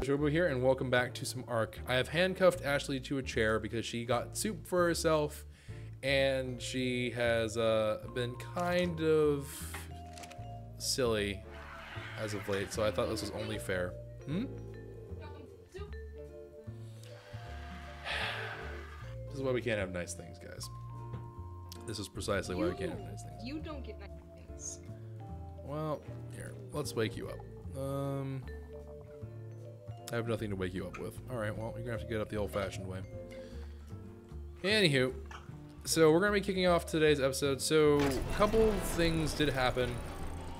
Robo here, and welcome back to some ARK. I have handcuffed Ashley to a chair because she got soup for herself, and she has been kind of silly as of late, so I thought this was only fair. This is why we can't have nice things, guys. This is precisely why we can't have nice things. You don't get nice things. Well, here, let's wake you up. I have nothing to wake you up with. Alright, well, you're gonna have to get up the old-fashioned way. Anywho, so we're gonna be kicking off today's episode. So, a couple things did happen.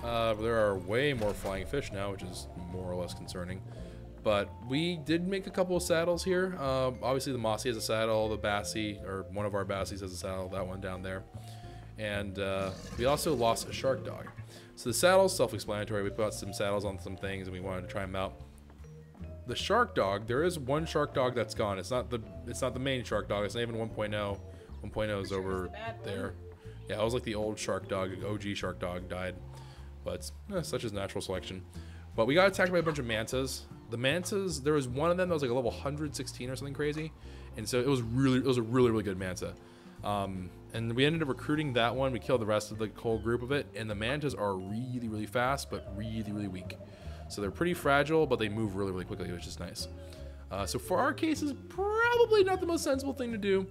There are way more flying fish now, which is more or less concerning. But we did make a couple of saddles here. Obviously, the Mossy has a saddle, the Bassy, or one of our Bassies has a saddle, that one down there. And we also lost a shark dog. So the saddle's self-explanatory. We put out some saddles on some things and we wanted to try them out. The shark dog, there is one shark dog that's gone. It's not the main shark dog. It's not even 1.0. 1.0 is over there. Yeah, it was like the old shark dog, OG shark dog died. But such is natural selection. But we got attacked by a bunch of mantas. The mantas, there was one of them that was like a level 116 or something crazy, and so it was a really good manta. And we ended up recruiting that one. We killed the rest of the whole group of it, and the mantas are really fast, but really weak. So they're pretty fragile, but they move really quickly, which is nice. So for our case, it's probably not the most sensible thing to do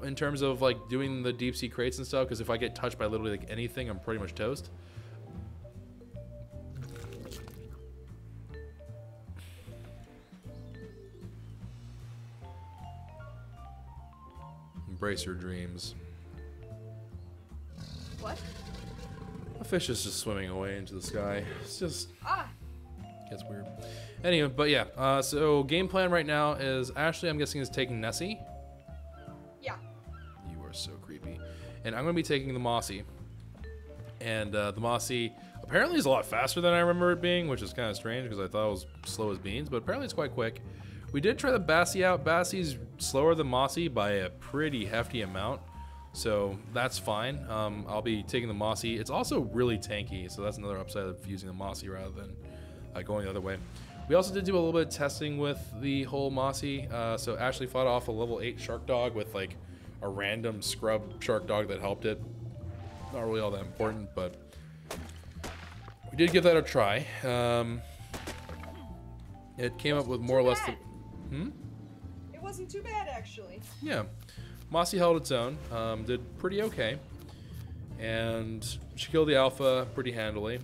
in terms of like doing the deep sea crates and stuff, because if I get touched by literally like anything, I'm pretty much toast. Embrace your dreams. What? A fish is just swimming away into the sky. It's just gets weird. Anyway, but yeah. So game plan right now is Ashley, I'm guessing, is taking Nessie. Yeah. You are so creepy. And I'm gonna be taking the Mossy. And the Mossy apparently is a lot faster than I remember it being, which is kind of strange because I thought it was slow as beans, but apparently it's quite quick. We did try the Bassy out. Bassy's slower than Mossy by a pretty hefty amount, so that's fine. I'll be taking the Mossy. It's also really tanky, so that's another upside of using the Mossy rather than going the other way. We also did do a little bit of testing with the whole Mossy. So Ashley fought off a level 8 shark dog with like a random scrub shark dog that helped it. Not really all that important, but we did give that a try. It came up with more or less the... It wasn't too bad, actually. Yeah. Mossy held its own, did pretty okay. And she killed the alpha pretty handily.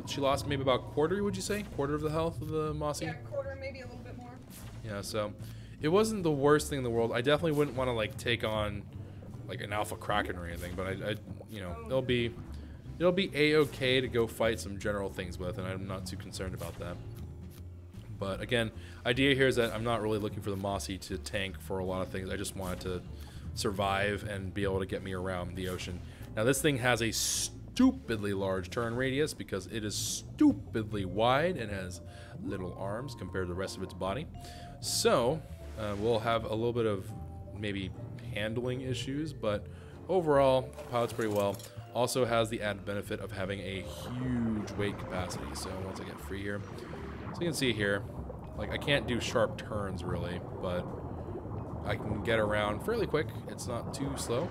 She lost maybe about quarter, would you say? Quarter of the health of the Mossy? Yeah, quarter, maybe a little bit more. Yeah, so it wasn't the worst thing in the world. I definitely wouldn't want to like take on like an alpha kraken or anything, but I you know, it'll be a-okay to go fight some general things with, and I'm not too concerned about that. But again, idea here is that I'm not really looking for the Mossy to tank for a lot of things. I just want it to survive and be able to get me around the ocean. Now this thing has a stupidly large turn radius because it is stupidly wide and has little arms compared to the rest of its body. So we'll have a little bit of maybe handling issues, but overall pilots pretty well. Also has the added benefit of having a huge weight capacity. So once I get free here, so you can see here, like I can't do sharp turns really, but I can get around fairly quick. It's not too slow.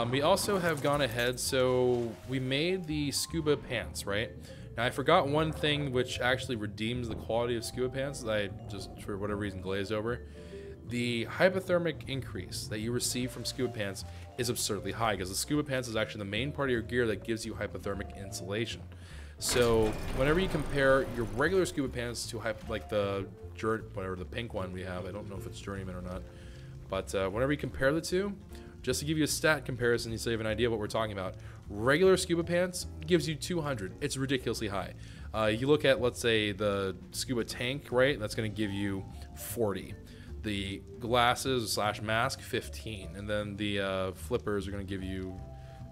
We also have gone ahead, so we made the scuba pants, right? Now I forgot one thing which actually redeems the quality of scuba pants that I just, for whatever reason, glazed over. The hypothermic increase that you receive from scuba pants is absurdly high because the scuba pants is actually the main part of your gear that gives you hypothermic insulation. So whenever you compare your regular scuba pants to like the whatever the pink one we have, I don't know if it's Journeyman or not, but whenever you compare the two, just to give you a stat comparison, so you have an idea of what we're talking about, regular scuba pants gives you 200. It's ridiculously high. You look at, let's say, the scuba tank, right? That's going to give you 40. The glasses / mask, 15, and then the flippers are going to give you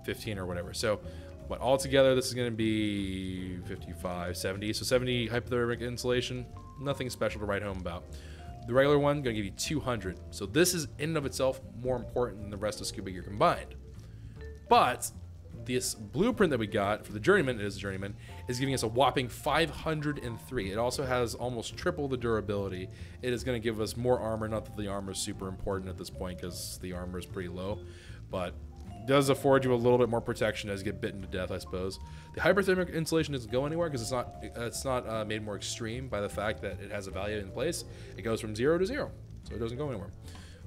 15 or whatever. So. But altogether, this is going to be 55, 70. So 70 hypothermic insulation, nothing special to write home about. The regular one, going to give you 200. So this is in and of itself more important than the rest of scuba gear combined. But this blueprint that we got for the journeyman, it is a journeyman, is giving us a whopping 503. It also has almost triple the durability. It is going to give us more armor. Not that the armor is super important at this point because the armor is pretty low, but does afford you a little bit more protection as you get bitten to death, I suppose. The hyperthermic insulation doesn't go anywhere because it's not made more extreme by the fact that it has a value in place. It goes from 0 to 0, so it doesn't go anywhere.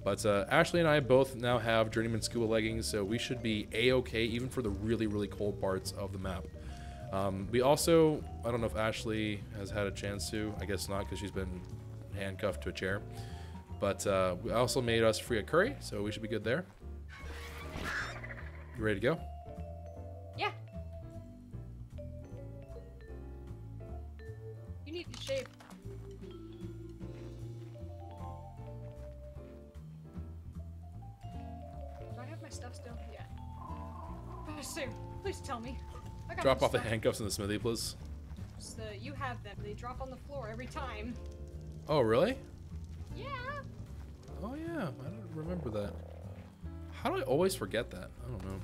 But Ashley and I both now have journeyman scuba leggings, so we should be a-okay even for the really, really cold parts of the map. We also, I don't know if Ashley has had a chance to, I guess not because she's been handcuffed to a chair. But we also made us free a curry, so we should be good there. You ready to go? Yeah. You need to shave. Do I have my stuff still? Yeah. Sue, please tell me. I got Drop my off the stuff. handcuffs in the smithy, please. You have them. They drop on the floor every time. Oh, really? Yeah. Oh, yeah. I don't remember that. How do I always forget that? I don't know.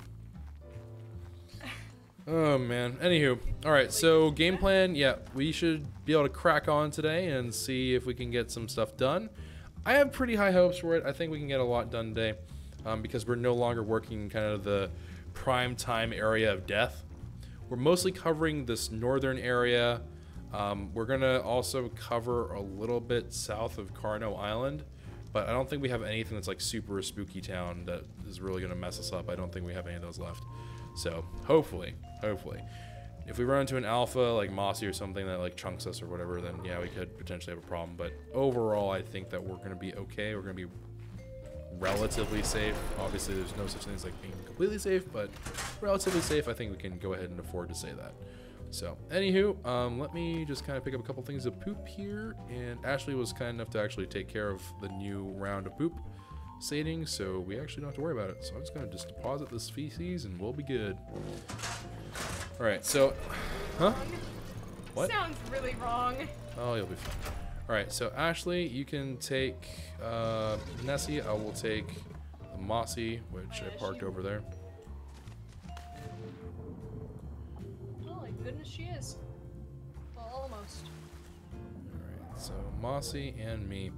Oh, man. Anywho. Alright, so game plan. Yeah, we should be able to crack on today and see if we can get some stuff done. I have pretty high hopes for it. I think we can get a lot done today because we're no longer working in kind of the prime time area of death. We're mostly covering this northern area. We're going to also cover a little bit south of Carnot Island. But I don't think we have anything that's like super spooky town that is really going to mess us up. I don't think we have any of those left. So hopefully, if we run into an alpha like Mossy or something that like chunks us or whatever, then yeah, we could potentially have a problem. But overall, I think that we're going to be okay. We're going to be relatively safe. Obviously, there's no such thing as like being completely safe, but relatively safe. I think we can go ahead and afford to say that. So, anywho, let me just kind of pick up a couple things of poop here. And Ashley was kind enough to actually take care of the new round of poop sating, so we actually don't have to worry about it. So I'm just going to just deposit this feces and we'll be good. Alright, so... Huh? What? Sounds really wrong. Oh, you'll be fine. Alright, so Ashley, you can take Nessie. I will take the Mossy, which I parked over there. Goodness she is. Well, almost. Alright, so Mossy and me.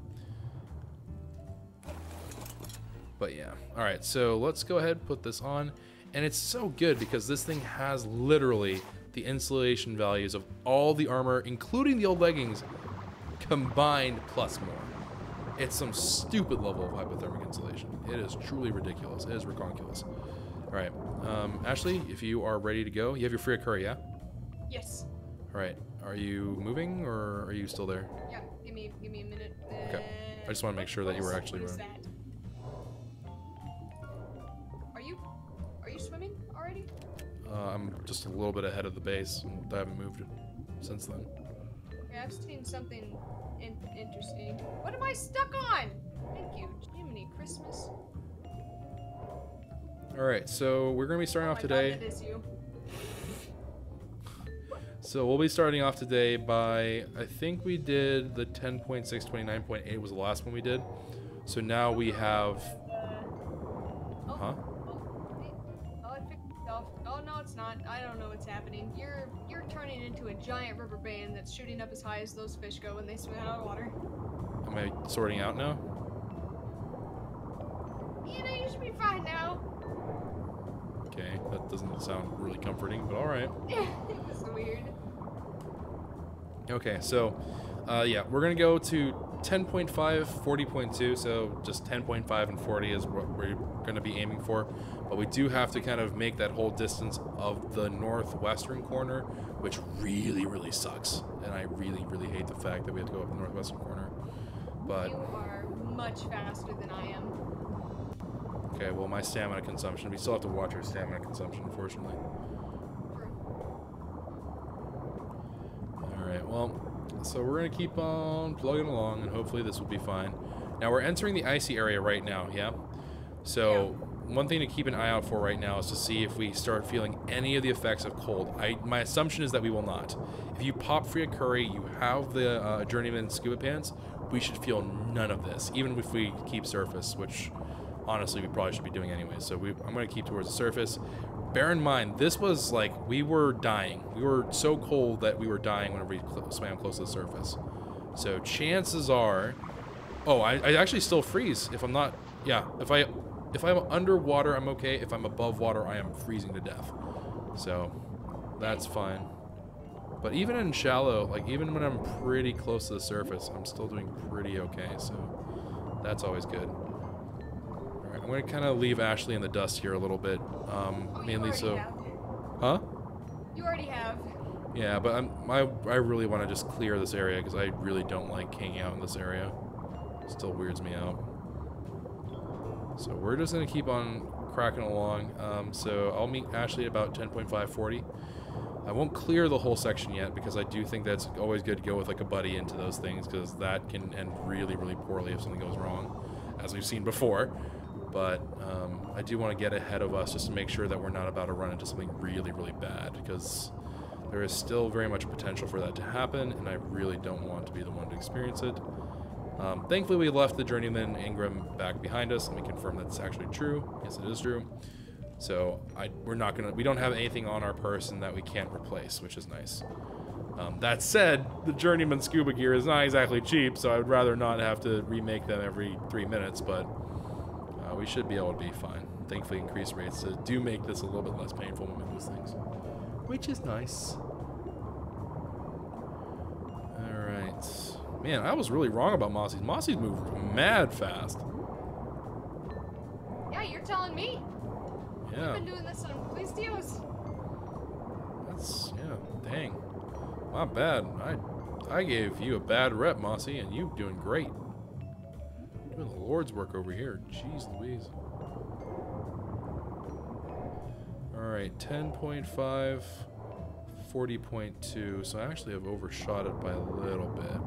But yeah. Alright, so let's go ahead and put this on. And it's so good because this thing has literally the insulation values of all the armor, including the old leggings, combined plus more. It's some stupid level of hypothermic insulation. It is truly ridiculous. It is ridiculous. Alright, Ashley, if you are ready to go, you have your free curry, yeah? Yes. Alright, are you moving or are you still there? Yeah, give me a minute. Okay. I just want to make sure that you were actually What is running. that? Are you swimming already? I'm just a little bit ahead of the base. I haven't moved since then. Yeah, I've seen something interesting. What am I stuck on? Thank you, Jiminy Christmas. Alright, so we're going to be starting off today. God, that is you. So we'll be starting off today by, I think we did the 10.6, 29.8 was the last one we did. So now we have... Huh? Oh, no, it's not. I don't know what's happening. You're turning into a giant rubber band that's shooting up as high as those fish go when they swim out of water. Am I sorting out now? You know, you should be fine now. Okay, that doesn't sound really comforting, but alright. It's weird. Okay, so, yeah, we're going to go to 10.5, 40.2, so just 10.5 and 40 is what we're going to be aiming for. But we do have to kind of make that whole distance of the northwestern corner, which really, really sucks. And I really, really hate the fact that we have to go up the northwestern corner. But You are much faster than I am. okay, well, my stamina consumption, we still have to watch our stamina consumption, unfortunately. Alright, well, so we're going to keep on plugging along, and hopefully this will be fine. Now, we're entering the icy area right now, yeah? So, one thing to keep an eye out for right now is to see if we start feeling any of the effects of cold. My assumption is that we will not. If you pop free a curry, you have the Journeyman scuba pants, we should feel none of this, even if we keep surface, which honestly we probably should be doing anyway. So I'm going to keep towards the surface. Bear in mind, this was like, we were dying. We were so cold that we were dying whenever we swam close to the surface. So chances are, oh, I actually still freeze if I'm not, yeah, if I'm underwater, I'm okay. If I'm above water, I am freezing to death. So that's fine. But even in shallow, like even when I'm pretty close to the surface, I'm still doing pretty okay. So that's always good. I'm going to kind of leave Ashley in the dust here a little bit, mainly so... Huh? You already have. Yeah, but I really want to just clear this area because I really don't like hanging out in this area. It still weirds me out. So we're just going to keep on cracking along. So I'll meet Ashley at about 10.540. I won't clear the whole section yet because I do think that's always good to go with like a buddy into those things because that can end really, really poorly if something goes wrong, as we've seen before. But I do want to get ahead of us just to make sure that we're not about to run into something really, really bad because there is still very much potential for that to happen, and I really don't want to be the one to experience it. Thankfully, we left the Journeyman Ingram back behind us. Let me confirm that's actually true. Yes, it is true. So we don't have anything on our person that we can't replace, which is nice. That said, the Journeyman scuba gear is not exactly cheap, so I would rather not have to remake them every 3 minutes, but we should be able to be fine. Thankfully, increased rates do make this a little bit less painful when we lose things, which is nice. All right. Man, I was really wrong about Mossies. Mossies move mad fast. Yeah, you're telling me. Yeah. I've been doing this on police deals. That's, yeah, dang. Not bad. I gave you a bad rep, Mossy, and you doing great. Doing the Lord's work over here. Jeez Louise. Alright, 10.5, 40.2. So I actually have overshot it by a little bit.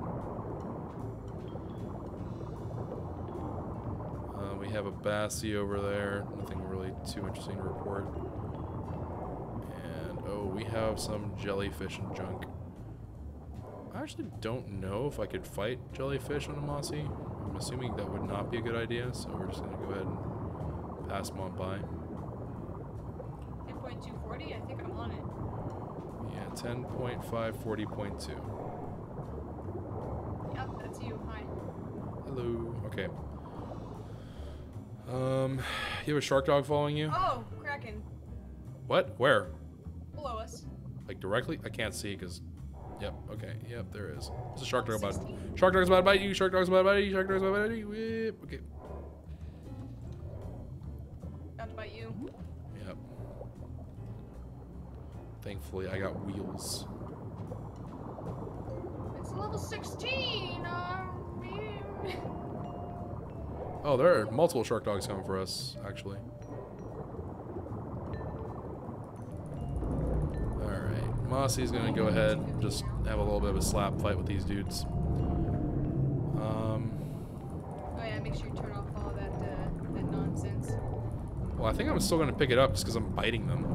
We have a Bassie over there. Nothing really too interesting to report. And, oh, we have some jellyfish and junk. I actually don't know if I could fight jellyfish on a Mossy. I'm assuming that would not be a good idea, so we're just going to go ahead and pass them on by. 10.240? I think I'm on it. Yeah, 10.5, 40.2. Yep, that's you. Hi. Hello. Okay. You have a shark dog following you? Oh, Kraken. What? Where? Below us. Like directly? I can't see because... Yep, okay. Yep, there is. There's a shark dog about it. Shark dog's about to bite you. Shark dog's about to bite you. Shark dog's about to bite you. Whip. Okay. About to bite you. Yep. Thankfully, I got wheels. It's level 16. Oh, there are multiple shark dogs coming for us, actually. Alright, Mossy's gonna go ahead and just have a little bit of a slap fight with these dudes. Oh yeah, make sure you turn off all that nonsense. Well, I think I'm still gonna pick it up just because I'm biting them.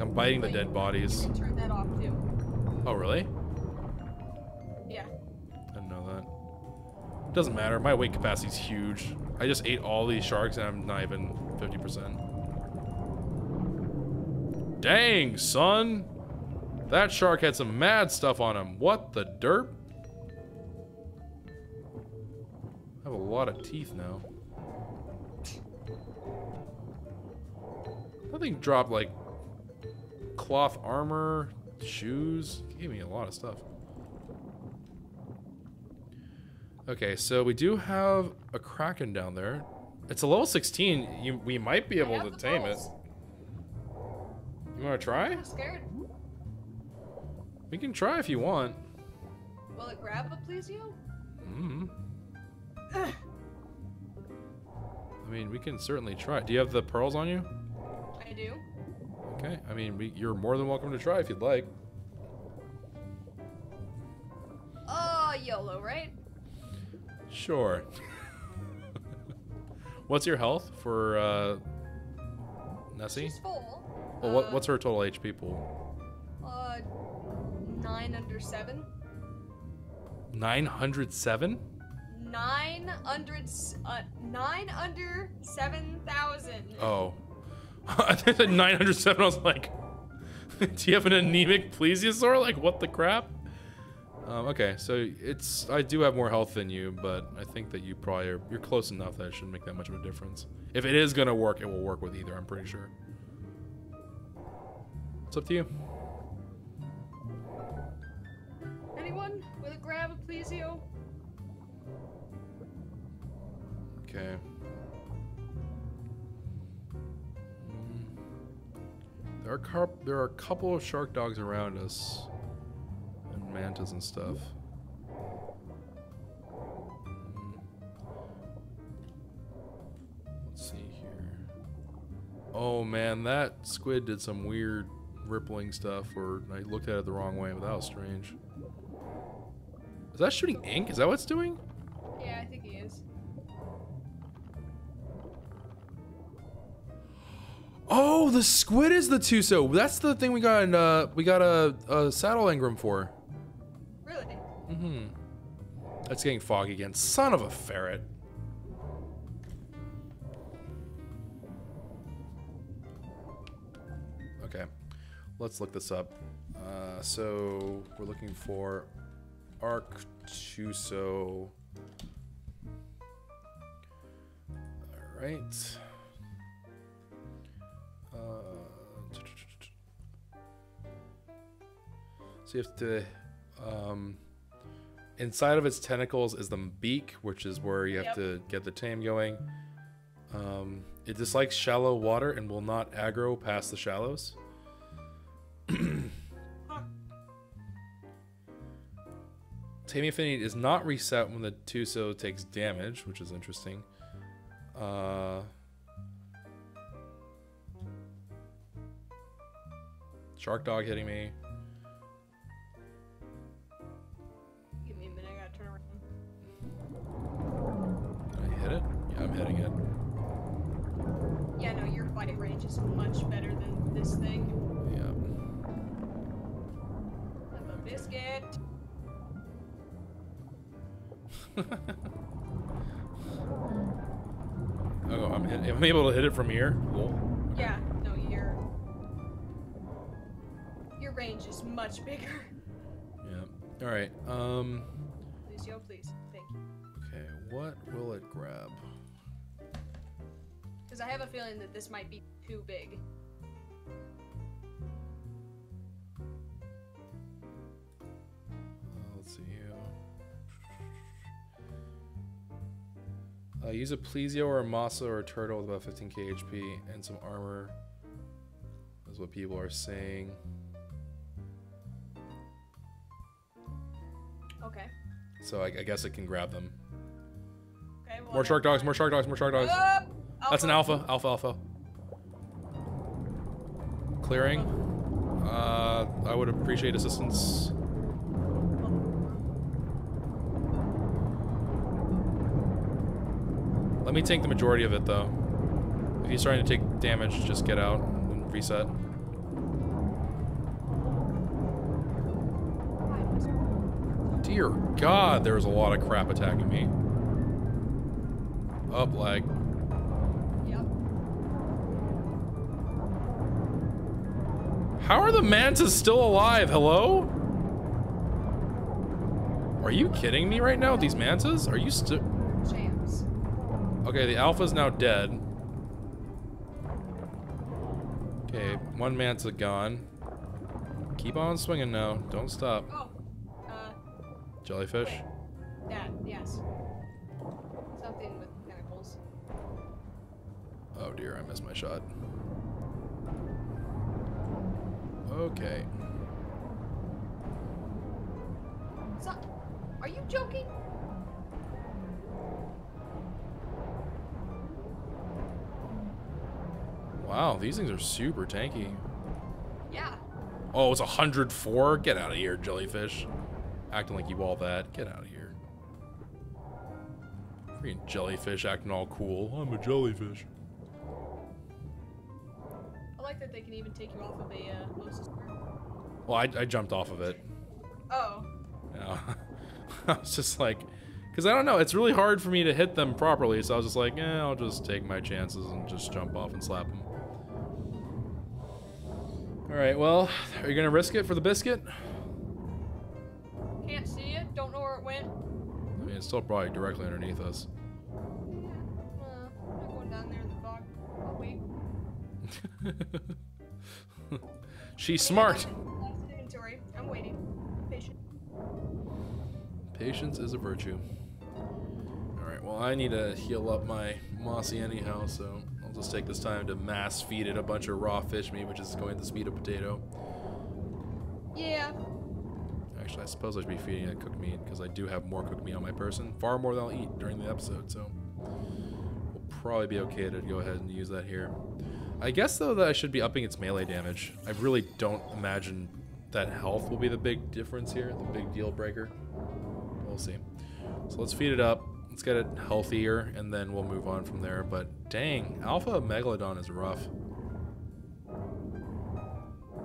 I'm biting the dead bodies. You can turn that off too. Oh, really? Yeah. I didn't know that. Doesn't matter. My weight capacity's huge. I just ate all these sharks and I'm not even 50%. Dang, son! That shark had some mad stuff on him. What the derp? I have a lot of teeth now. That thing dropped like cloth armor, shoes. It gave me a lot of stuff. Okay, so we do have a Kraken down there. It's a level 16. We might be able to tame it. You want to try? I'm scared. We can try if you want. Will it grab the plesio? Mm-hmm. I mean, we can certainly try. Do you have the pearls on you? I do. Okay. I mean, you're more than welcome to try if you'd like. YOLO, right? Sure. What's your health for Nessie? She's full. Well, what's her total HP pool? 9 under 7. 907? 9 under 7,000. Oh. I think at 907, I was like, do you have an anemic plesiosaur? Like, what the crap? Okay, so I do have more health than you, but I think that you're close enough that it shouldn't make that much of a difference. If it is gonna work, it will work with either, I'm pretty sure. It's up to you. Anyone with a grab of plesio? Okay. There are a couple of shark dogs around us. And mantas and stuff. Let's see here. Oh man, that squid did some weird rippling stuff, or I looked at it the wrong way, but that was strange. Is that shooting ink? Is that what it's doing? Yeah, I think he is. Oh, the squid is the tuso. That's the thing we got in, we got a saddle engram for. Really? Mm-hmm. That's getting foggy again. Son of a ferret. Okay, let's look this up. So we're looking for ARK tuso. All right. So you have to, inside of its tentacles is the beak, which is where you have to get the tame going. It dislikes shallow water and will not aggro past the shallows. Taming affinity is not reset when the tuso takes damage, which is interesting. Shark dog hitting me. Give me a minute, I gotta turn around. Did I hit it? Yeah, I'm hitting it. Yeah, no, your fight range is much better than this thing. Yeah. Have a biscuit. Oh, I'm able to hit it from here. Cool. Yeah, no, your range is much bigger. Yeah. All right. Please, yo, please. Thank you. Okay. What will it grab? Because I have a feeling that this might be too big. Let's see here. Use a plesio or a masa or a turtle with about 15k HP and some armor. That's what people are saying. Okay. So I guess it can grab them. Okay. Well, More shark dogs, more shark dogs, more shark dogs. That's an alpha, alpha. Clearing. I would appreciate assistance. Let me tank the majority of it though. If he's starting to take damage, just get out and reset. Dear God, there's a lot of crap attacking me. Up lag. Yep. How are the mantas still alive? Hello? Are you kidding me right now with these mantas? Are you still... Champs. Okay, the alpha's now dead. Okay, one manta gone. Keep on swinging now. Don't stop. Oh. Jellyfish? That, yes. Something with tentacles. Oh dear, I missed my shot. Okay. So, are you joking? Wow, these things are super tanky. Yeah. Oh, it's 104? Get out of here, jellyfish. Acting like you all that. Get out of here. Freaking jellyfish acting all cool. I'm a jellyfish. I like that they can even take you off of a mosasaur. Well, I jumped off of it. Oh. Yeah. I was just like, Because I don't know, it's really hard for me to hit them properly, so I was just like, I'll just take my chances and just jump off and slap them. Alright, well, are you going to risk it for the biscuit? Can't see it. Don't know where it went. I mean, it's still probably directly underneath us. I'm not going down there in the fog. I'll wait. She's smart. Last inventory. I'm waiting. Patient. Patience is a virtue. Alright, well, I need to heal up my mossy anyhow, so I'll just take this time to mass feed it a bunch of raw fish meat, which is going at the speed of potato. Yeah. Actually, I suppose I should be feeding it cooked meat, because I do have more cooked meat on my person. Far more than I'll eat during the episode, so we'll probably be okay to go ahead and use that here. I guess, though, that I should be upping its melee damage. I really don't imagine that health will be the big difference here, the big deal breaker. We'll see. So let's feed it up. Let's get it healthier, and then we'll move on from there. But dang, Alpha Megalodon is rough.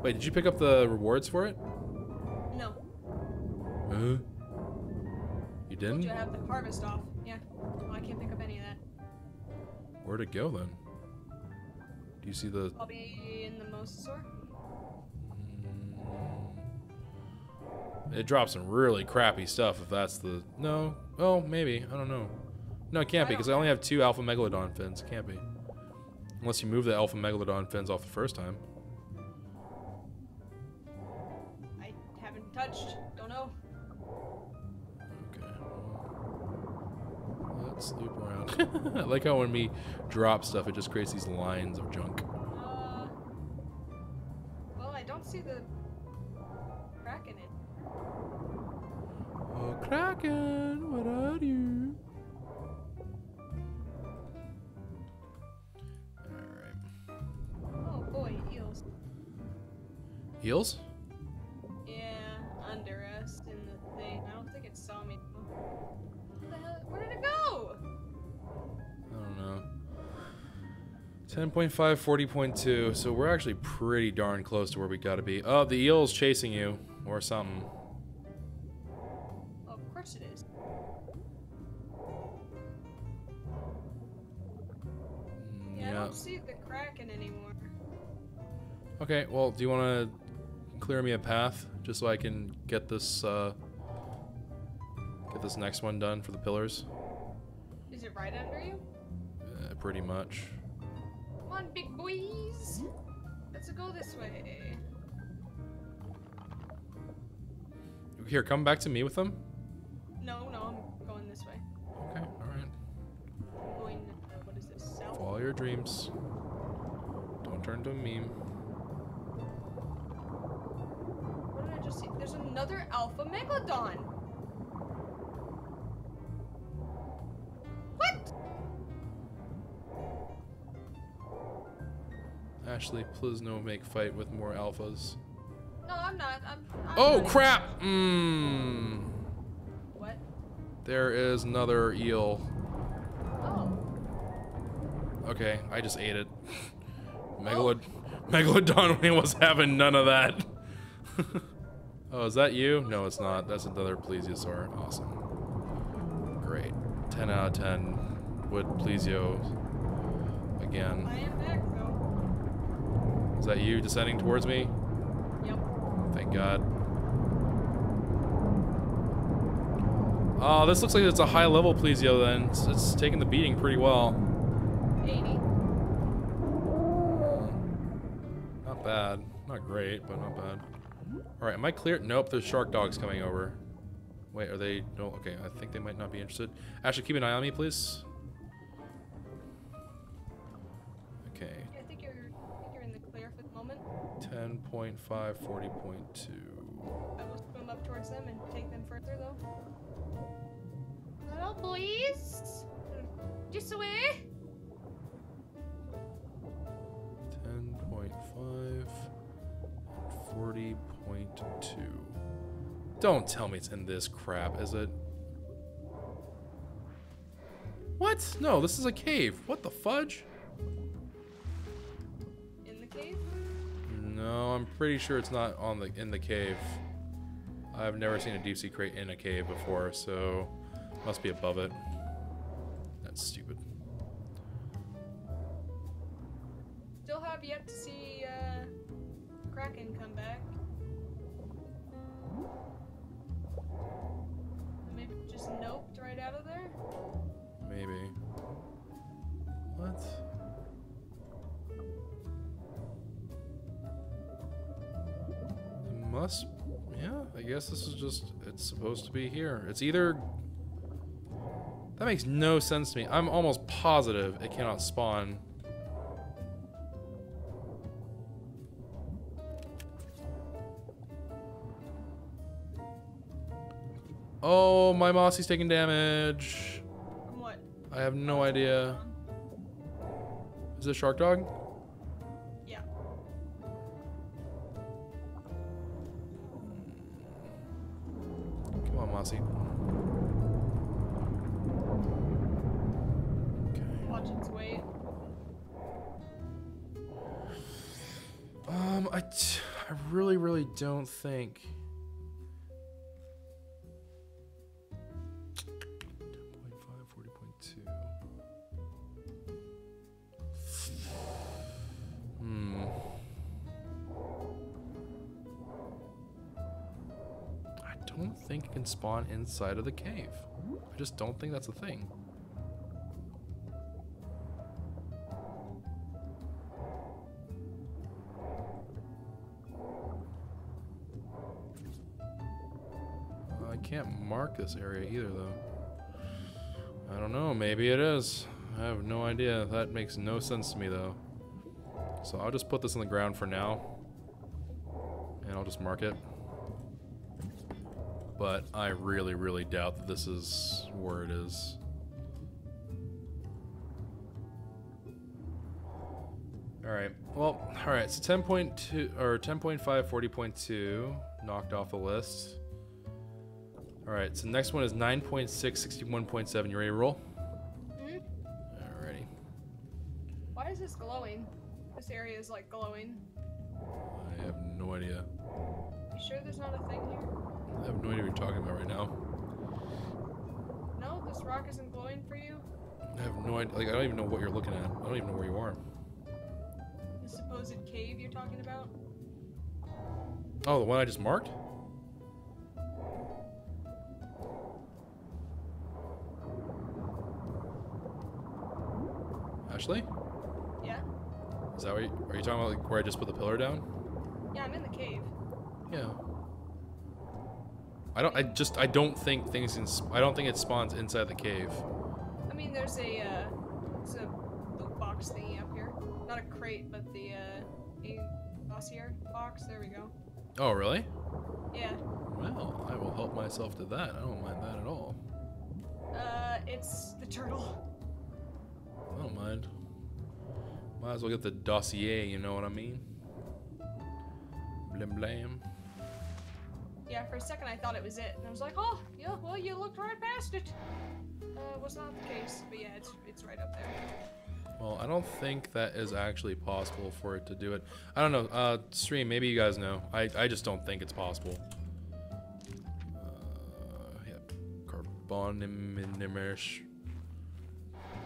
Wait, did you pick up the rewards for it? No. Huh? You Told didn't? you I have the harvest off. Yeah. Well, I can't pick up any of that. Where'd it go then? Do you see the... I'll be in the Mosasaur. It drops some really crappy stuff if that's the... No. Oh, maybe. I don't know. No, it can't be, because I only have 2 Alpha Megalodon fins. It can't be. Unless you move the Alpha Megalodon fins off the first time. I haven't touched. Don't know. Okay. Well, let's loop around. I like how when we drop stuff, it just creates these lines of junk. Well, I don't see the crack in it. Oh, Kraken, what are you? Alright. Oh boy, eels. Eels? Yeah, under us in the thing. I don't think it saw me. What the hell? Where did it go? I don't know. 10.5, 40.2. So we're actually pretty darn close to where we gotta be. Oh, the eel's chasing you. Or something. Oh, of course it is. Yeah, I don't see the Kraken anymore. Okay, well, do you want to clear me a path just so I can get this next one done for the pillars? Is it right under you? Pretty much. Come on, big boys. Let's go this way. Here, come back to me with them. No, I'm going this way. Okay, alright. I'm going, what is this? South? Follow your dreams. Don't turn into a meme. What did I just see? There's another Alpha Megalodon. What? Ashley, please no make fight with more alphas. No, I'm not. I'm Oh, not crap! What? There is another eel. Oh. Okay, I just ate it. Megalodon was having none of that. Oh, is that you? No, it's not. That's another plesiosaur. Awesome. Great. 10 out of 10 would plesio again. I am back though. Is that you descending towards me? Yep. Thank God. Oh, this looks like it's a high level plesio then. It's taking the beating pretty well. 80. Not bad. Not great, but not bad. Alright, am I clear? Nope, there's shark dogs coming over. Wait, are they? No, okay, I think they might not be interested. Ashley, keep an eye on me, please. Okay. Yeah, I think you're in the clear for the moment. 10.5, 40.2. I will swim up towards them and take them further though. Hello, boys. Just away. 10.5, 40.2. Don't tell me it's in this crap, is it? What? No, this is a cave. What the fudge? In the cave? No, I'm pretty sure it's not on in the cave. I've never seen a deep sea crate in a cave before, so Must be above it. That's stupid. Still have yet to see Kraken come back. Maybe just noped right out of there? Maybe. What? It must... Yeah, I guess this is just... It's supposed to be here. It's either... That makes no sense to me. I'm almost positive it cannot spawn. Oh, my Mossy's taking damage. From what? I have no idea. Is it a shark dog? Yeah. Come on, Mossy. Okay. Watch its weight. I really don't think. 10.5, 40.2. I don't think it can spawn inside of the cave. I just don't think that's a thing. I can't mark this area either, though. I don't know. Maybe it is. I have no idea. That makes no sense to me, though. So I'll just put this on the ground for now. And I'll just mark it. But I really doubt that this is where it is. Alright. Well, alright. So 10.2 or 10.5, 40.2 knocked off the list. Alright, so next one is 9.6, 61.7. You ready to roll? Hmm? Alrighty. Why is this glowing? This area is like glowing. I have no idea. You sure there's not a thing here? I have no idea what you're talking about right now. No, this rock isn't glowing for you? I have no idea. Like, I don't even know what you're looking at. I don't even know where you are. The supposed cave you're talking about? Oh, the one I just marked? Ashley? Yeah? Is that what are you talking about, like, where I just put the pillar down? Yeah, I'm in the cave. Yeah. I don't think things I don't think it spawns inside the cave. I mean, there's a loot box thingy up here. Not a crate, but the a dossier box. There we go. Oh, really? Yeah. Well, I will help myself to that. I don't mind that at all. It's the turtle. I don't mind. Might as well get the dossier, you know what I mean? Blim blam. Yeah, for a second I thought it was it, and I was like, oh, yeah, well, you looked right past it. Was not the case, but yeah, it's right up there. Well, I don't think that is actually possible for it to do it. I don't know. Stream, maybe you guys know. I just don't think it's possible. Yeah. Carbonimish.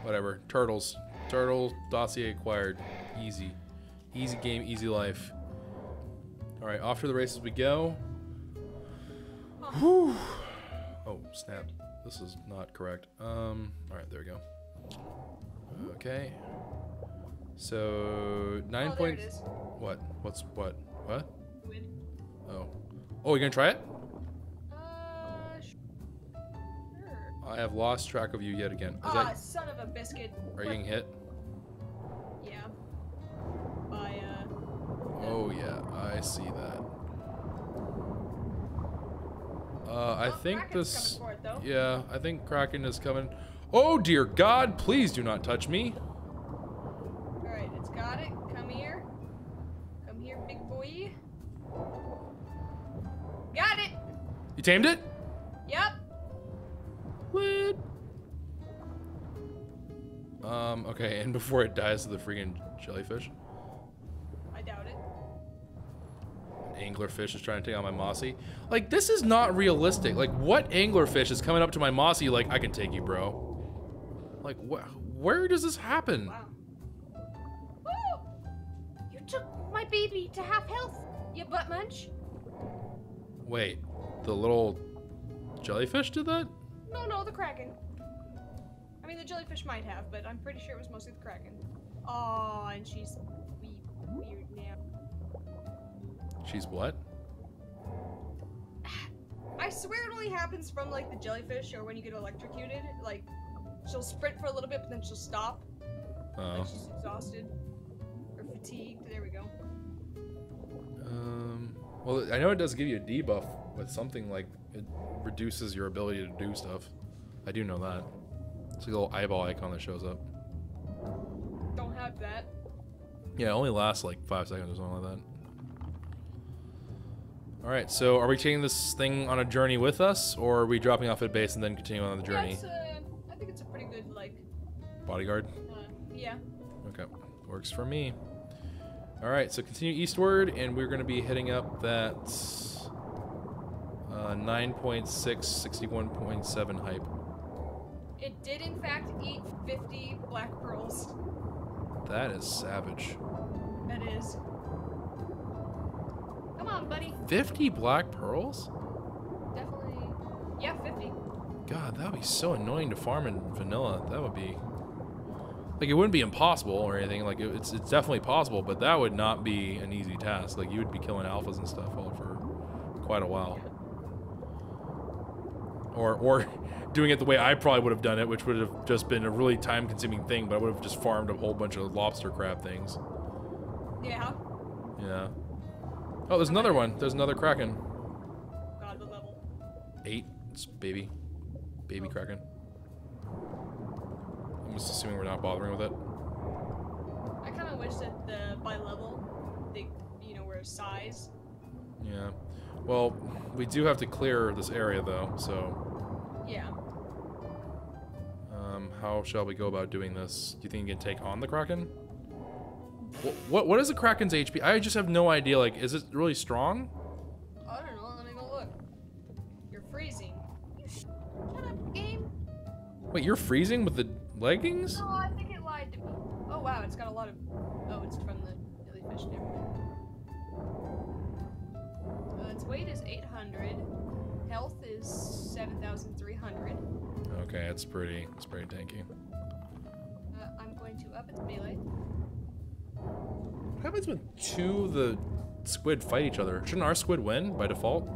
Whatever. Turtles. Turtle dossier acquired. Easy. Easy game, easy life. Alright, off to the races we go. Whew. Oh, snap. This is not correct. Alright, there we go. Okay. So, 9 there it points. is. What? What's what? What? Squid. Oh. Oh, you gonna try it? Sure. I have lost track of you yet again. Is Ah, that, son of a biscuit. are you getting hit? Yeah. By, Oh yeah, I see that. I think Kraken's this... coming for it, though. Yeah, I think Kraken is coming. Oh dear God, please do not touch me. Alright, it's got it. Come here. Come here, big boy. Got it! You tamed it? Yep. What? Okay, and before it dies to the freaking jellyfish. I doubt it. An anglerfish is trying to take on my mossy. Like, this is not realistic. Like, what anglerfish is coming up to my mossy like, I can take you, bro? Like, where does this happen? Wow. Oh! You took my baby to half health, you butt munch. Wait, the little jellyfish did that? No, the Kraken. I mean, the jellyfish might have, but I'm pretty sure it was mostly the Kraken. Oh, and she's weird now. She's what? I swear it only happens from, like, the jellyfish or when you get electrocuted. Like, she'll sprint for a little bit, but then she'll stop. Oh. Like she's exhausted. Or fatigued. There we go. Well, I know it does give you a debuff with something like it reduces your ability to do stuff. I do know that. It's like a little eyeball icon that shows up. Don't have that. Yeah, it only lasts like 5 seconds or something like that. Alright, so are we taking this thing on a journey with us, or are we dropping off at base and then continuing on the journey? Yeah, I think it's a pretty good, like... Bodyguard? Yeah. Okay, works for me. Alright, so continue eastward, and we're going to be hitting up that 9.6, 61.7 hype. It did, in fact, eat 50 black pearls. That is savage. That is. Come on, buddy. 50 black pearls? Definitely. Yeah, 50. God, that would be so annoying to farm in vanilla. That would be... Like, it wouldn't be impossible or anything. Like, it's definitely possible, but that would not be an easy task. Like, you would be killing alphas and stuff all for quite a while. Or doing it the way I probably would have done it, which would have just been a really time-consuming thing, but I would have just farmed a whole bunch of lobster crab things. Yeah. Yeah. Oh, there's another one. There's another Kraken. God, what level? 8. It's baby. Baby Kraken. I'm just assuming we're not bothering with it. I kind of wish that by level, they, were size. Yeah. Well, we do have to clear this area, though, so... Yeah. How shall we go about doing this? Do you think you can take on the Kraken? What is the Kraken's HP? I just have no idea. Like, is it really strong? I don't know. Let me go look. You're freezing. Shut up, game. Wait, you're freezing with the leggings? Oh, I think it lied to me. Oh, wow. It's got a lot of... Oh, it's from the jellyfish. Never mind. Its weight is 800. Health is 7,300. Okay, it's pretty tanky. I'm going to up its melee. What happens when two of the squid fight each other? Shouldn't our squid win by default?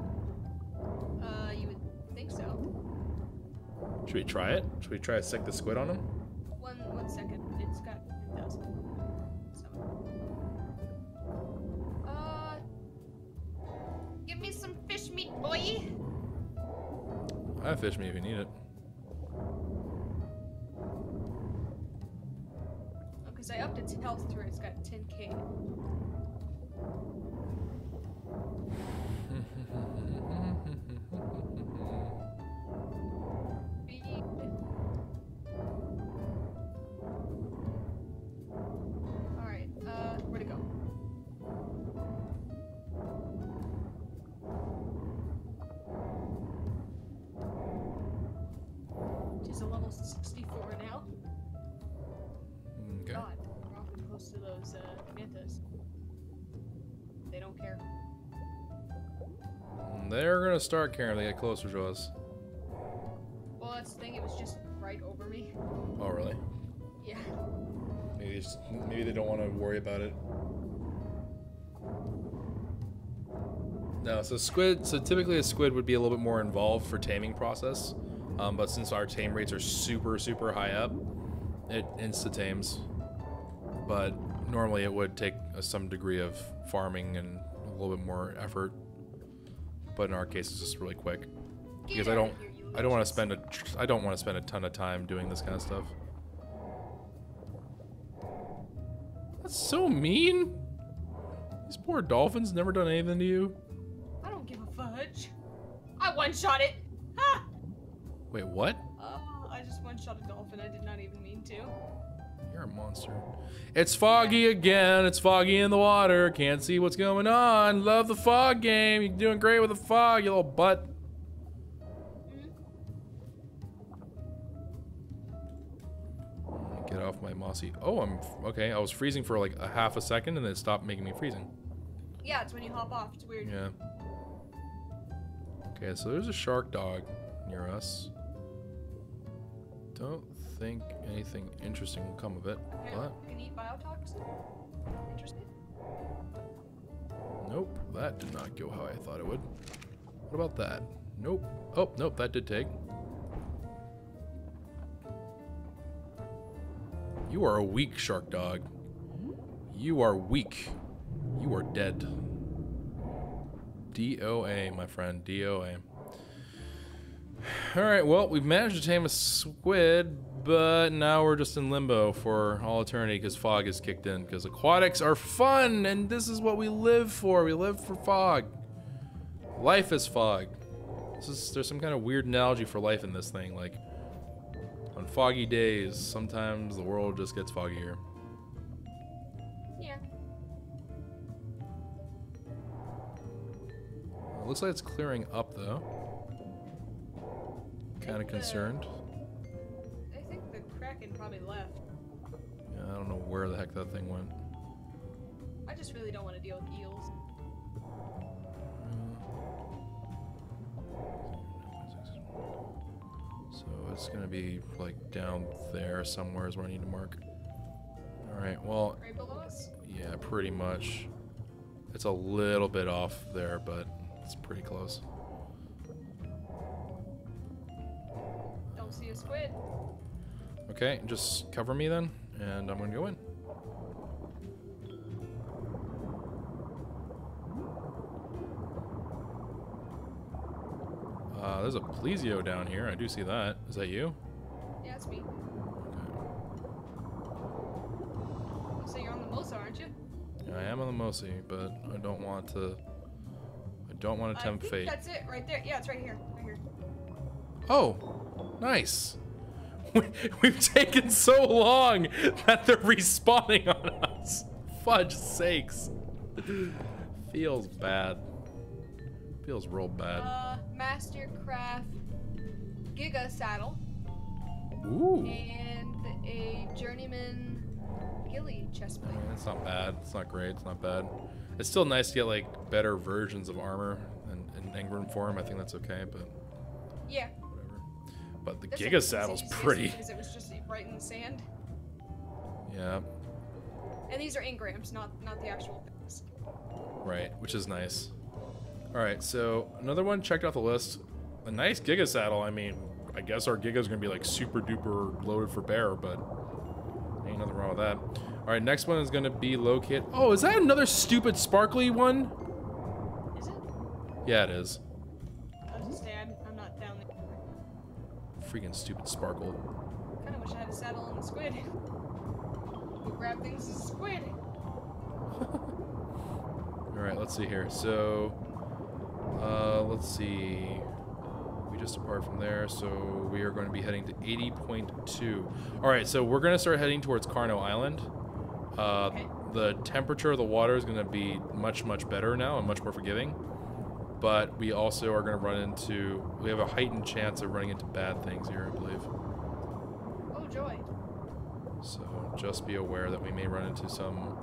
You would think so. Should we try it? Should we try to sick the squid on him? One second. It's got 10,000. Give me some fish meat, boy. I have fish meat if you need it. Oh, because I upped its health to where it's got 10k. Alright, where'd it go? She's a level 64 now. Okay. God, we're awfully close to those mantas. They don't care. They're gonna start caring if they get closer to us. Well, that's the thing. It was just right over me. Oh, really? Yeah. Maybe they don't want to worry about it. No, so typically a squid would be a little bit more involved for taming process, but since our tame rates are super high up, it insta-tames. But normally it would take some degree of farming and a little bit more effort. But in our case, it's just really quick because I don't want to spend a ton of time doing this kind of stuff. That's so mean. These poor dolphins never done anything to you. I don't give a fudge. I one-shot it. Wait, what? I just one-shot a dolphin. I did not even mean to. You're You're a monster. It's foggy again. It's foggy in the water. Can't see what's going on. Love the fog game. You're doing great with the fog, you little butt. Get off my mossy. Oh, I'm okay. I was freezing for like a half a second and then it stopped making me freezing. Yeah, it's when you hop off. It's weird. Yeah. Okay, so there's a shark dog near us. Don't think anything interesting will come of it. Okay, What? can you eat biotoxin? Interesting. Nope, that did not go how I thought it would. What about that? Nope. Oh, nope, that did take. You are a weak shark dog. You are weak. You are dead. DOA, my friend. DOA. Alright, well, we've managed to tame a squid, but now we're just in limbo for all eternity because fog has kicked in. Because aquatics are fun, and this is what we live for. We live for fog. Life is fog. There's some kind of weird analogy for life in this thing. Like, on foggy days, sometimes the world just gets foggier. Yeah. It looks like it's clearing up, though. Kind of concerned. I think the Kraken probably left. Yeah, I don't know where the heck that thing went. I just really don't want to deal with eels. So it's gonna be like down there somewhere is where I need to mark. Alright, well, Right below us? yeah, pretty much. It's a little bit off there, but it's pretty close. Don't see a squid. Okay, just cover me then, and I'm gonna go in. There's a plesio down here. I do see that. Is that you? Yeah, it's me. Okay. So you're on the Mosa, aren't you? Yeah, I am on the Mosi, but I don't want to. I don't want to tempt fate. That's it, right there. Yeah, it's right here. Right here. Oh, nice. We've taken so long that they're respawning on us. Fudge sakes. Feels bad. Feels real bad. Mastercraft Giga Saddle. Ooh. And a Journeyman Gilly I chestplate. mean, it's not bad. It's not great. It's not bad. It's still nice to get like better versions of armor in Engram form. I think that's okay, but Yeah. whatever. But the This Giga one was saddle's easiest pretty. Because it was just right in the sand. Yeah. And these are engrams, not the actual things. Right, which is nice. Alright, so another one checked off the list. A nice Giga saddle. I mean, I guess our Giga's gonna be like super duper loaded for bear, but ain't nothing wrong with that. Alright, next one is gonna be located. Oh, is that another stupid sparkly one? Is it? Yeah, it is. I was just saying, I'm not down there. Freaking stupid sparkle. Kinda wish I had a saddle on the squid. We'll grab things as a squid. Alright, let's see here. So, let's see. We just depart from there, so we are going to be heading to 80.2. Alright, so we're going to start heading towards Carnot Island. Okay. The temperature of the water is going to be much, much better now and much more forgiving. But we also are going to run into... We have a heightened chance of running into bad things here, I believe. Oh, joy. So just be aware that we may run into some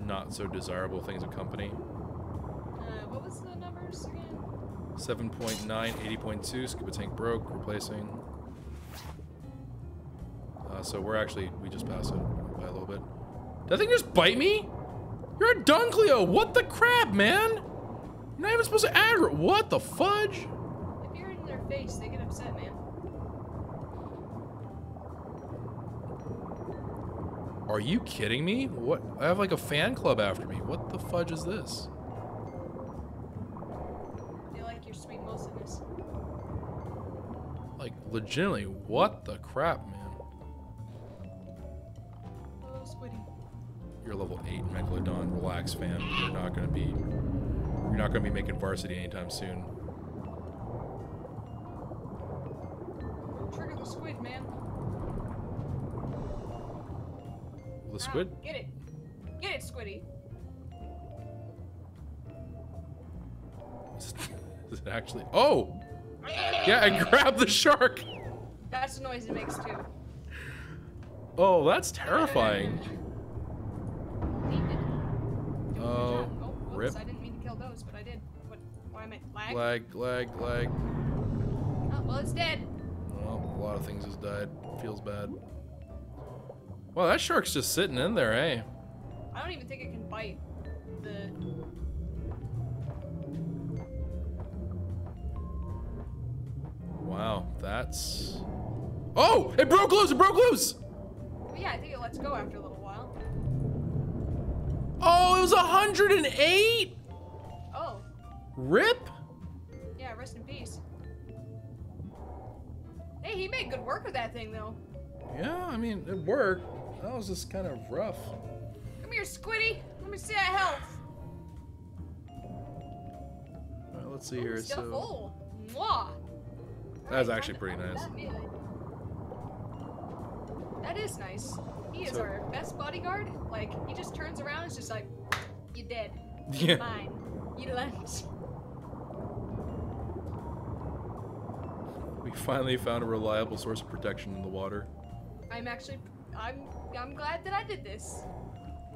not so desirable things of company. What was the numbers again? 7.9, 80.2, scuba tank broke, replacing. So we just passed it by a little bit. Did that thing just bite me? You're a Duncleo! What the crap, man? You're not even supposed to aggro. What the fudge? If you're in their face, they get upset, man. Are you kidding me? What? I have like a fan club after me. What the fudge is this? They like your sweet mosiness. Like, legitimately, what the crap, man? Oh, squiddy. You're level 8 Megalodon. Relax, fam. You're not gonna be making varsity anytime soon. Trigger the squid, man. The squid? Ow, get it. Get it, Squiddy. Is it actually? Oh! Yeah, I grabbed the shark! That's the noise it makes too. Oh, that's terrifying. Oh, rip. I didn't mean to kill those, but I did. What? Why am I lag? Lag. Oh, well, it's dead. Well, a lot of things just died. Feels bad. Well, that shark's just sitting in there, eh? I don't even think it can bite the. Wow, that's... Oh! It broke loose! It broke loose! Well, yeah, I think it lets go after a little while. Oh, it was 108? Oh. Rip? Yeah, rest in peace. Hey, he made good work of that thing, though. Yeah, I mean, it worked. That was just kind of rough. Come here, Squiddy. Let me see that health. Alright, let's see here. Still So full. Mwah. that's Alright, actually pretty nice. That is nice. He is our best bodyguard. Like, he just turns around and is just like, you dead. Yeah. Mine. Eat lunch. We finally found a reliable source of protection in the water. I'm glad that I did this.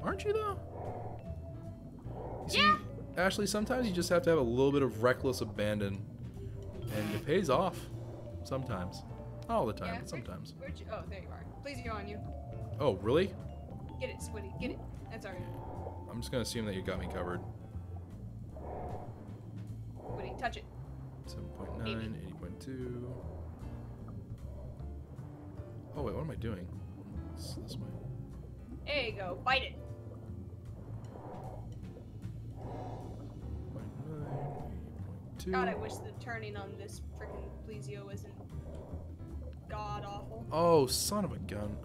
Aren't you though? You see, Yeah. Ashley, sometimes you just have to have a little bit of reckless abandon, and it pays off. Sometimes. Not all the time, Yeah, but sometimes. Where'd you? Oh, there you are. Please, you're on you. Oh, really? Get it, Squiddy. Get it. That's alright. I'm just gonna assume that you got me covered. Squiddy, touch it. 7.9, 80.2. Oh wait, what am I doing? It's this way. There you go. Bite it. 0.9, 80.2. God, I wish the turning on this freaking Plesio isn't god awful. Oh, son of a gun.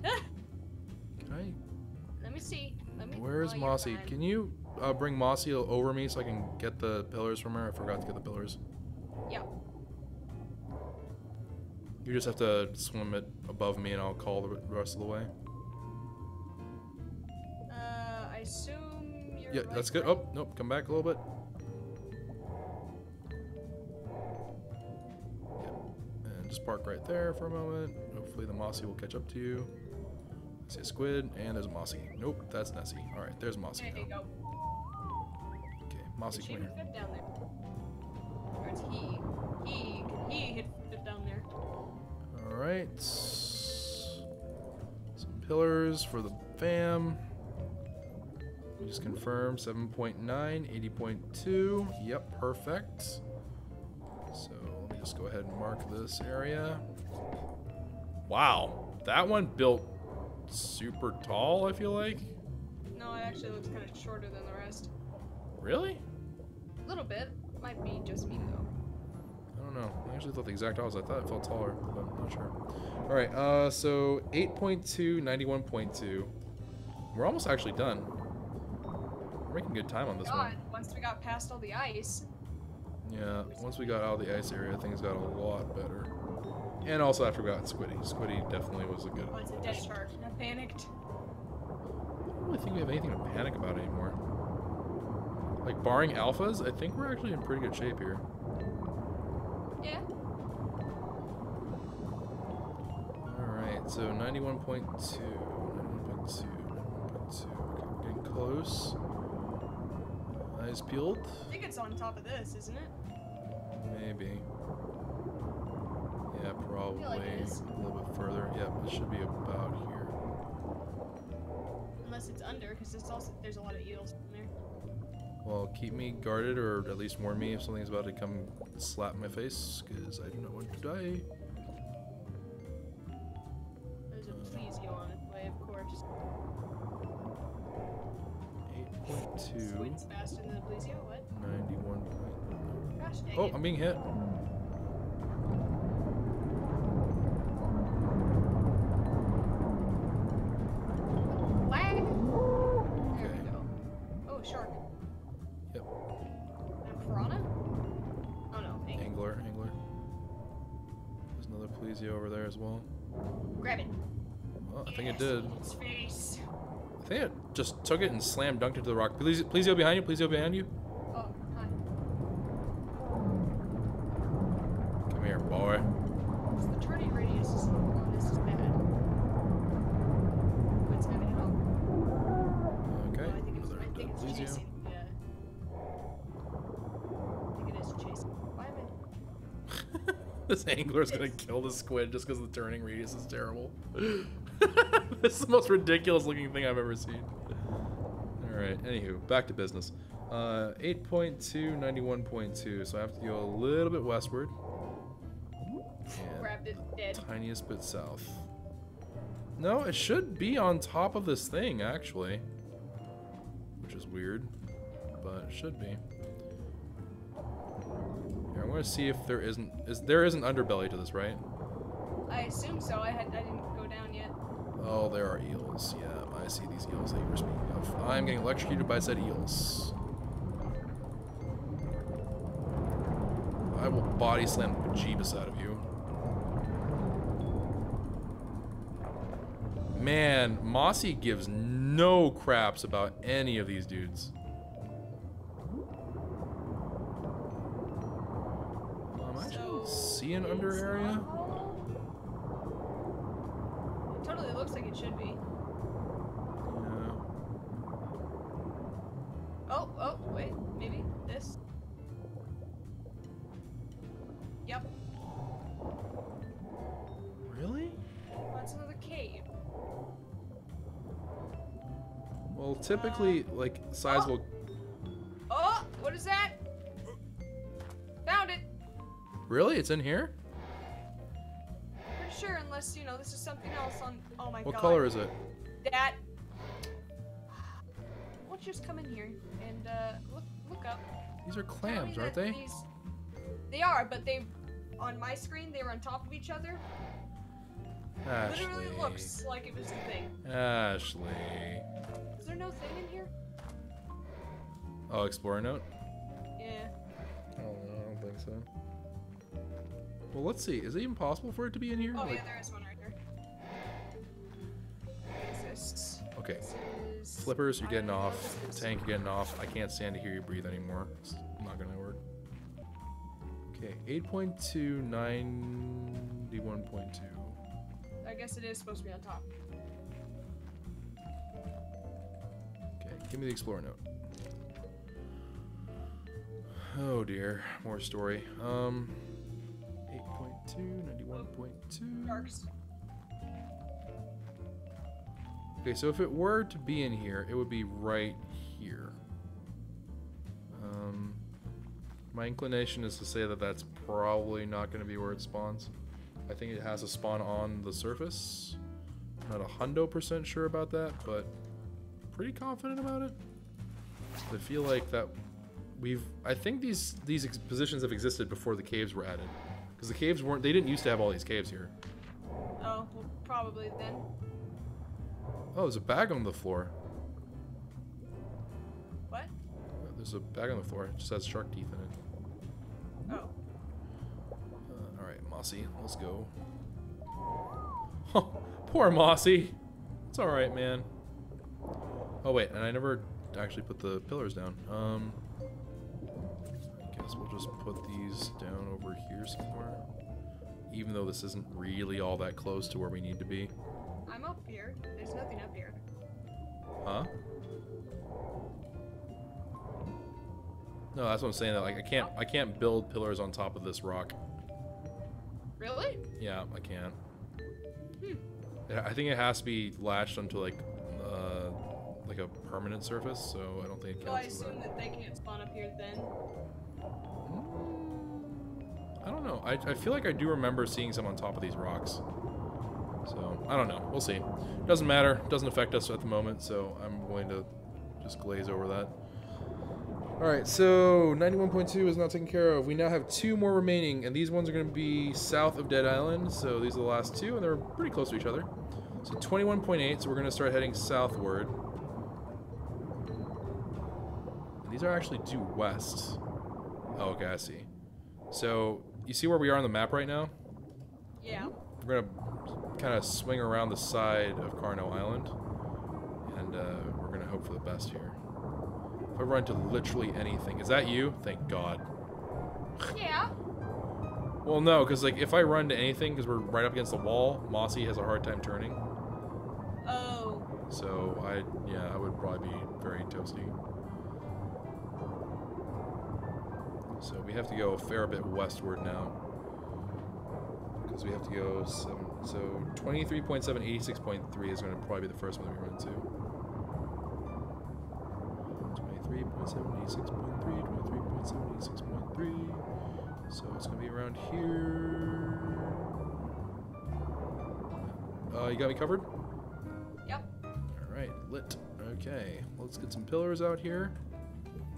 Can I? Let me see. Where's you're Mossy? fine. Can you bring Mossy over me so I can get the pillars from her? I forgot to get the pillars. Yeah. You just have to swim it above me and I'll call the rest of the way. I assume you're Yeah, right that's good. there. Oh, nope, come back a little bit. Yeah. And just park right there for a moment. Hopefully the Mossy will catch up to you. I see a squid and there's a Mossy. Nope, that's Nessie. Alright, there's Mossy There you now. go. Okay, Mossy, She come even here. fit down there. Or it's he. He could fit down there. Alright. Some pillars for the fam. We just confirm 7.9, 80.2. Yep, perfect. So let me just go ahead and mark this area. Wow, that one built super tall, I feel like. No, it actually looks kind of shorter than the rest. Really? A little bit. Might be just me though. I don't know. I actually thought the exact opposite. I thought it felt taller, but I'm not sure. Alright, so 8.2, 91.2. We're almost actually done. We're making good time on this God, one. once we got past all the ice. Yeah, once we got out of the ice area, things got a lot better. And also after we got Squiddy. Squiddy definitely was a good... Oh, it's a dead shark. I panicked. I don't really think we have anything to panic about anymore. Like, barring alphas, I think we're actually in pretty good shape here. Yeah. Alright, so 91.2, 91.2, 91.2. Okay, we're getting close. Eyes peeled? I think it's on top of this, isn't it? Maybe. Yeah, probably like it is. a little bit further. Yep, it should be about here. Unless it's under, because there's a lot of eels in there. Well, keep me guarded, or at least warn me if something's about to come slap my face, because I do not want to die. There's a Plesio on its way, of course. 8.2, Squid's faster than the Plesio, what? 91. Gosh dang Oh, it. I'm being hit. Lag! There Okay. we go. Oh, shark. Yep. A piranha? Oh no, angler. Angler. There's another Plesio over there as well. Grab it. Oh, I think it did. Its face. I think it just took it and slam dunked into the rock. Please go behind you. Please go behind you. Oh, hi. Come here, boy. So the turning radius is on this is bad. It's gonna help. Okay. Oh, I think it's Please, chasing. Yeah. I think it is chasing. Why am I? This angler's gonna kill the squid just because the turning radius is terrible. This is the most ridiculous looking thing I've ever seen. Alright, anywho, back to business. 8.2, 91.2, so I have to go a little bit westward. And Grabbed it dead. tiniest bit south. No, it should be on top of this thing, actually. Which is weird, but it should be. Here, I'm gonna see if there isn't there is an underbelly to this, right? I assume so. I didn't go down yet. Oh, there are eels. Yeah, I see these eels that you were speaking of. I'm getting electrocuted by said eels. I will body slam the bejeebus out of you. Man, Mossy gives no craps about any of these dudes. I actually see an under area. It totally looks like it should be. Yeah. Oh, wait, maybe this. Yep. Really? That's another cave. Well, typically, like, sizable... Oh, what is that? Found it. Really? It's in here? Pretty sure, unless, you know, this is something else on... Oh my god. What color is it? That... Why don't you just come in here and, look up. These are Tell me clams, aren't that they? They are, but on my screen, they were on top of each other. Ashley. Literally looks like it was a thing. Ashley. Is there no thing in here? Oh, Explorer note? Yeah. I don't think so. Well, let's see. Is it even possible for it to be in here? Oh, Like- yeah, there is one right there. It exists. Okay. This is... Flippers, you're I getting don't know off. what this is. Tank, you're getting off. I can't stand to hear you breathe anymore. It's not gonna work. Okay, 8.2, 91.2. I guess it is supposed to be on top. Okay, give me the Explorer note. Oh dear, more story. 8.2, 91.2. Sharks. Okay, so if it were to be in here, it would be right here. My inclination is to say that that's probably not going to be where it spawns. I think it has a spawn on the surface. Not 100% sure about that, but pretty confident about it. I feel like that I think these positions have existed before the caves were added, because the caves they didn't used to have all these caves here. Oh, well, probably then. Oh, there's a bag on the floor. What? There's a bag on the floor. It just has shark teeth in it. Oh. Alright, Mossy, let's go. Oh, poor Mossy. It's alright, man. Oh, wait, and I never actually put the pillars down. I guess we'll just put these down over here somewhere. Even though this isn't really all that close to where we need to be. I'm up here. There's nothing up here. Huh? No, that's what I'm saying. That like I can't build pillars on top of this rock. Really? Yeah, I can't. I think it has to be latched onto like a permanent surface, so I don't think it So I counts as that. assume that they can't spawn up here then. I don't know. I feel like I do remember seeing some on top of these rocks. So I don't know. We'll see. Doesn't matter. Doesn't affect us at the moment, so I'm willing to just glaze over that. Alright, so 91.2 is not taken care of. We now have 2 more remaining, and these ones are going to be south of Dead Island, so these are the last 2, and they're pretty close to each other. So 21.8, so we're going to start heading southward. And these are actually due west. Oh, okay, I see. So, you see where we are on the map right now? Yeah. we're gonna kind of swing around the side of Carnot Island, and we're gonna hope for the best here. If I run into literally anything, is that you? Thank God. Yeah. Well, no, because like if I run to anything, because we're right up against the wall, Mossy has a hard time turning. Oh. So I would probably be very toasty. So we have to go a fair bit westward now. Because we have to go 7. So 23.7, 86.3 is going to probably be the first one that we run to. 23.7, 86.3, 23.7, 86.3. So it's going to be around here. You got me covered? Yep. Alright, lit. Okay, let's get some pillars out here.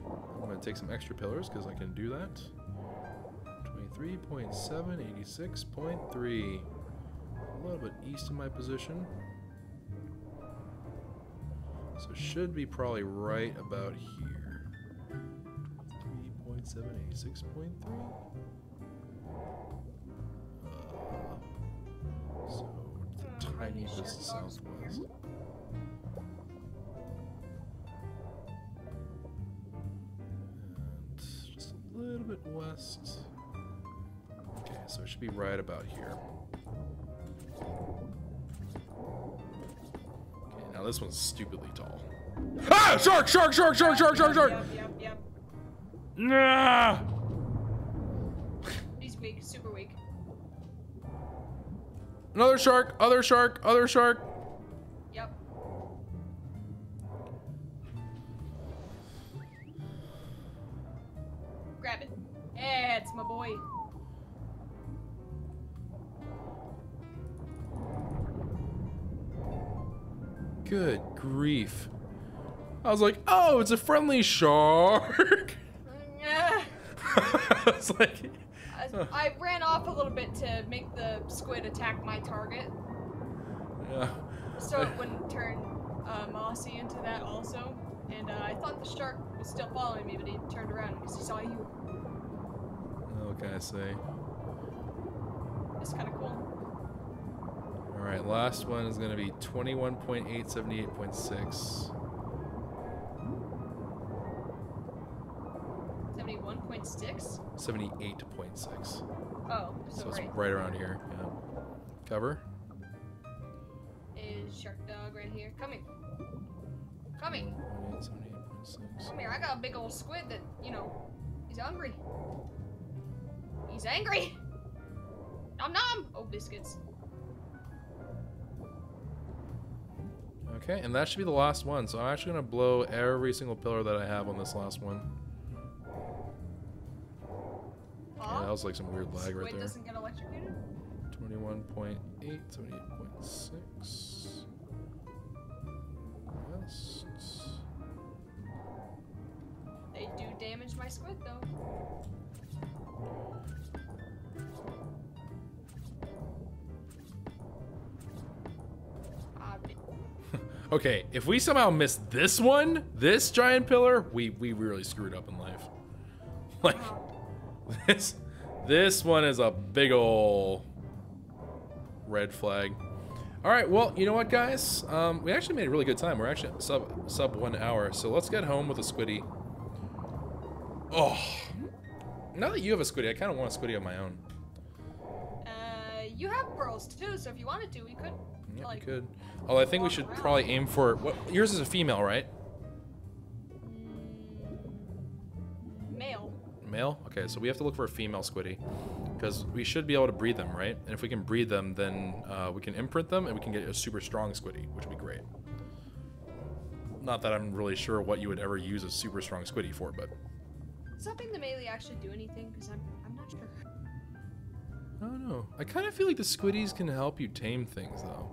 I'm going to take some extra pillars because I can do that. 23.7, 86.3. A little bit east of my position. So should be probably right about here. 23.7, 86.3. So the tiniest southwest. And just a little bit west. Okay, so it should be right about here. Okay, now this one's stupidly tall. Ah! Shark! Shark! Shark! Shark! Shark! Shark! Shark! Yep. Nah! He's weak, super weak. Another shark! Other shark! Other shark! Yep. Grab it. Yeah, it's my boy. Good grief. I was like, oh, it's a friendly shark! I was like... I ran off a little bit to make the squid attack my target. Yeah. So it wouldn't turn Mossy into that also. And I thought the shark was still following me, but he turned around because he saw you. What can I say? It's kind of cool. Alright, last one is going to be 21.8, 78.6. 71.6? 78.6. Oh, So it's right. right around here. Yeah. Cover. Is Shark Dog right here? Coming. Coming. 78.6. Come here. I got a big old squid that, you know, he's hungry. He's angry. Nom nom. Oh, biscuits. Okay, and that should be the last one. So I'm actually going to blow every single pillar that I have on this last one. Yeah, that was like some weird lag right Squid there. doesn't get electrocuted? 21.8, 78.6. West. They do damage my squid, though. Okay, if we somehow miss this one, this giant pillar, we really screwed up in life. Like, this one is a big ol' red flag. All right, well, you know what, guys? We actually made a really good time. We're actually at sub 1 hour, so let's get home with a squiddy. Oh, now that you have a squiddy, I kind of want a squiddy of my own. You have pearls too, so if you wanted to, we could. Yeah, like, we could. Oh, I think we should probably aim for what? Yours is a female, right? Male. Male? Okay, so we have to look for a female squiddy. Because we should be able to breed them, right? And if we can breed them, then we can imprint them and we can get a super strong squiddy, which would be great. Not that I'm really sure what you would ever use a super strong squiddy for, but... Does something the melee actually do anything? Because I'm not sure. I don't know. I kind of feel like the squiddies can help you tame things, though.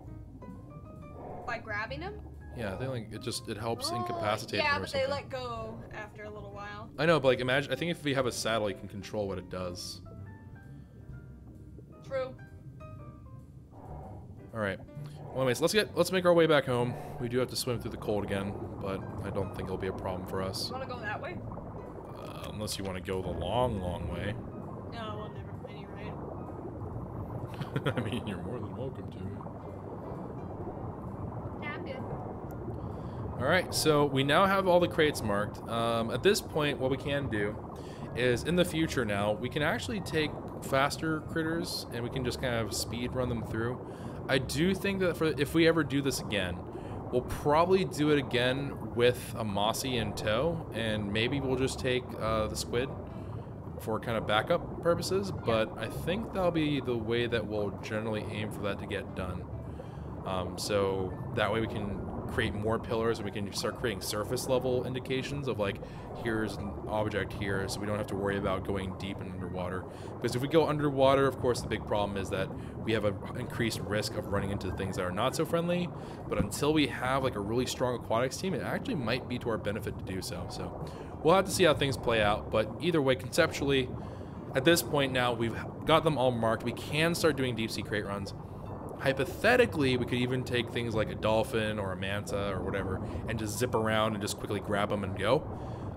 By grabbing them? Yeah, I think like it helps incapacitate them yeah, or but something. they let go after a little while. I know, but like imagine, I think if we have a saddle, you can control what it does. True. All right. Well, anyways, let's make our way back home. We do have to swim through the cold again, but I don't think it'll be a problem for us. You want to go that way? Unless you want to go the long, long way. No, well, never mind. You're I mean, you're more than welcome to. Nah, I'm good. All right, so we now have all the crates marked. At this point, what we can do is in the future now, we can actually take faster critters and we can just kind of speed run them through. I do think that if we ever do this again, we'll probably do it again with a Mossy in tow, and maybe we'll just take the squid for kind of backup purposes, but I think that'll be the way that we'll generally aim for that to get done. So that way we can create more pillars and we can start creating surface level indications of like, here's an object here, so we don't have to worry about going deep and underwater. Because if we go underwater, of course, the big problem is that we have an increased risk of running into things that are not so friendly. But until we have like a really strong aquatics team, it actually might be to our benefit to do so. So we'll have to see how things play out. But either way, conceptually, at this point now, we've got them all marked. We can start doing deep sea crate runs. Hypothetically, we could even take things like a dolphin or a manta or whatever and just zip around and just quickly grab them and go.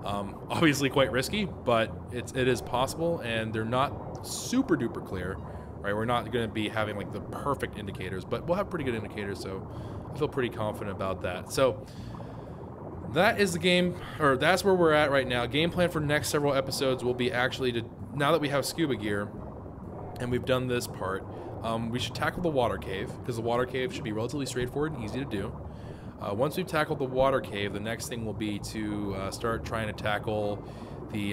Obviously quite risky, but it is possible, and they're not super duper clear, right? We're not going to be having like the perfect indicators, but we'll have pretty good indicators, so I feel pretty confident about that. So that is the game, or that's where we're at right now. Game plan for the next several episodes will be actually to, now that we have scuba gear and we've done this part, we should tackle the water cave, because the water cave should be relatively straightforward and easy to do. Once we've tackled the water cave, the next thing will be to start trying to tackle the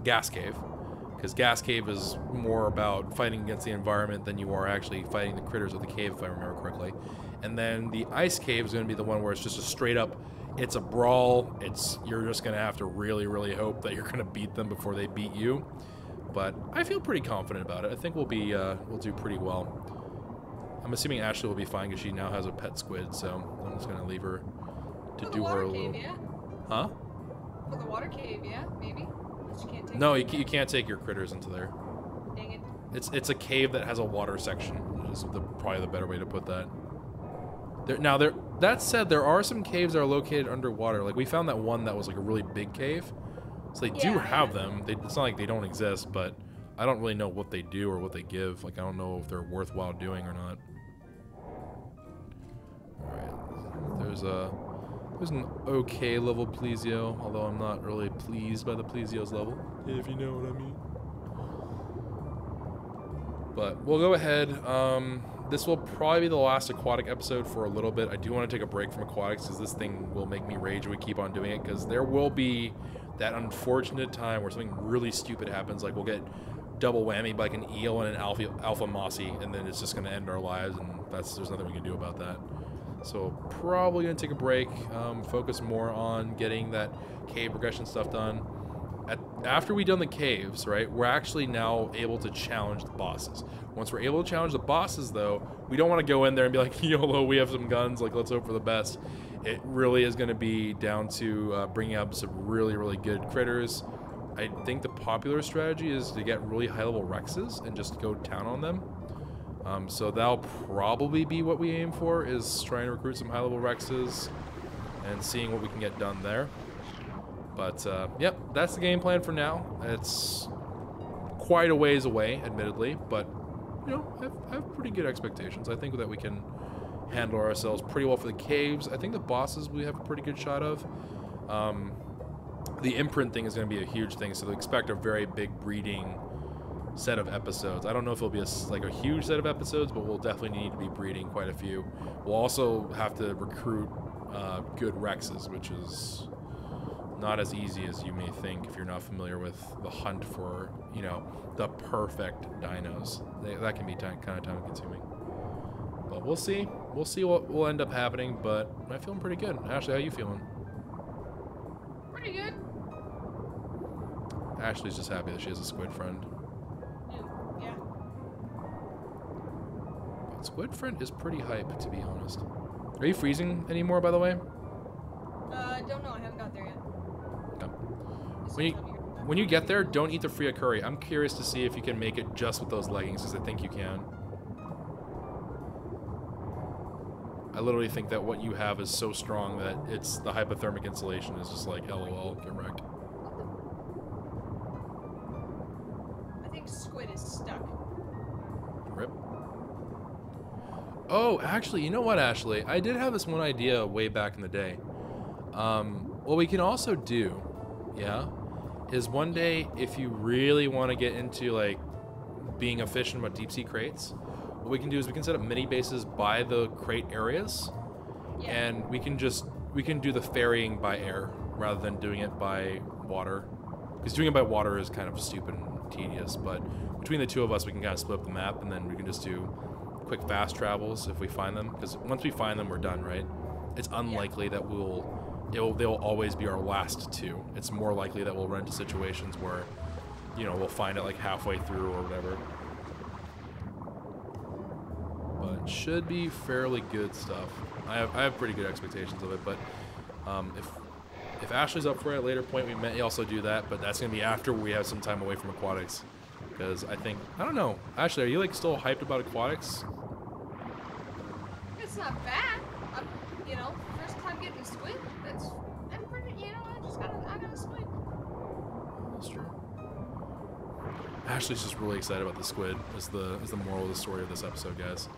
gas cave, because gas cave is more about fighting against the environment than you are actually fighting the critters of the cave, if I remember correctly. And then the ice cave is going to be the one where it's just a straight up, it's a brawl. You're just going to have to really, really hope that you're going to beat them before they beat you. But I feel pretty confident about it. I think we'll do pretty well. I'm assuming Ashley will be fine because she now has a pet squid, so I'm just gonna leave her to do her a little. Cave, yeah? Huh? For the water cave, yeah, maybe. But you can't take No, you can't take your critters into there. Dang it. It's a cave that has a water section. Is probably the better way to put that. That said, there are some caves that are located underwater. Like we found that one that was like a really big cave. So they do have them. It's not like they don't exist, but I don't really know what they do or what they give. Like I don't know if they're worthwhile doing or not. Alright, there's an okay level plesio, although I'm not really pleased by the plesio's level, if you know what I mean. But we'll go ahead. This will probably be the last aquatic episode for a little bit. I do want to take a break from aquatics because this thing will make me rage if we keep on doing it, because there will be that unfortunate time where something really stupid happens, like we'll get double whammy by like an eel and an alpha mossy, and then it's just going to end our lives, and there's nothing we can do about that. So probably going to take a break, focus more on getting that cave progression stuff done. After we've done the caves, right, we're actually now able to challenge the bosses. Once we're able to challenge the bosses, though, we don't want to go in there and be like, YOLO, we have some guns, like, let's hope for the best. It really is going to be down to bringing up some really, really good critters. I think the popular strategy is to get really high-level Rexes and just go town on them. So that'll probably be what we aim for, is trying to recruit some high-level Rexes and seeing what we can get done there. But, yep, that's the game plan for now. It's quite a ways away, admittedly, but, you know, I have pretty good expectations. I think that we can handle ourselves pretty well for the caves. I think the bosses we have a pretty good shot of. The imprint thing is going to be a huge thing, so expect a very big breeding set of episodes. I don't know if it'll be a huge set of episodes, but we'll definitely need to be breeding quite a few. We'll also have to recruit good Rexes, which is not as easy as you may think if you're not familiar with the hunt for, you know, the perfect dinos. That can be kind of time consuming. But we'll see. We'll see what will end up happening, but I'm feeling pretty good. Ashley, how you feeling? Pretty good. Ashley's just happy that she has a squid friend. Yeah. But squid friend is pretty hype, to be honest. Are you freezing anymore, by the way? Don't know. I haven't got there yet. Okay. When you get there, don't eat the free curry. I'm curious to see if you can make it just with those leggings, because I think you can. I literally think that what you have is so strong that it's the hypothermic insulation is just like LOL, get wrecked. I think squid is stuck. Rip. Oh, actually, you know what, Ashley? I did have this one idea way back in the day. What we can also do, yeah, is one day, if you really want to get into, like, being efficient about deep sea crates, what we can do is we can set up mini bases by the crate areas, and we can do the ferrying by air rather than doing it by water. Because doing it by water is kind of stupid and tedious, but between the two of us, we can kind of split up the map, and then we can just do quick fast travels if we find them. Because once we find them, we're done, right? It's unlikely that they'll always be our last two. It's more likely that we'll run into situations where, you know, we'll find it like halfway through or whatever. But should be fairly good stuff. I have pretty good expectations of it, but if Ashley's up for it at a later point, we may also do that, but that's gonna be after we have some time away from aquatics. Because I don't know. Ashley, are you like still hyped about aquatics? It's not bad. You know, first time getting a squid. I'm pretty. You know, I got a squid. That's true. Ashley's just really excited about the squid. Is the moral of the story of this episode, guys.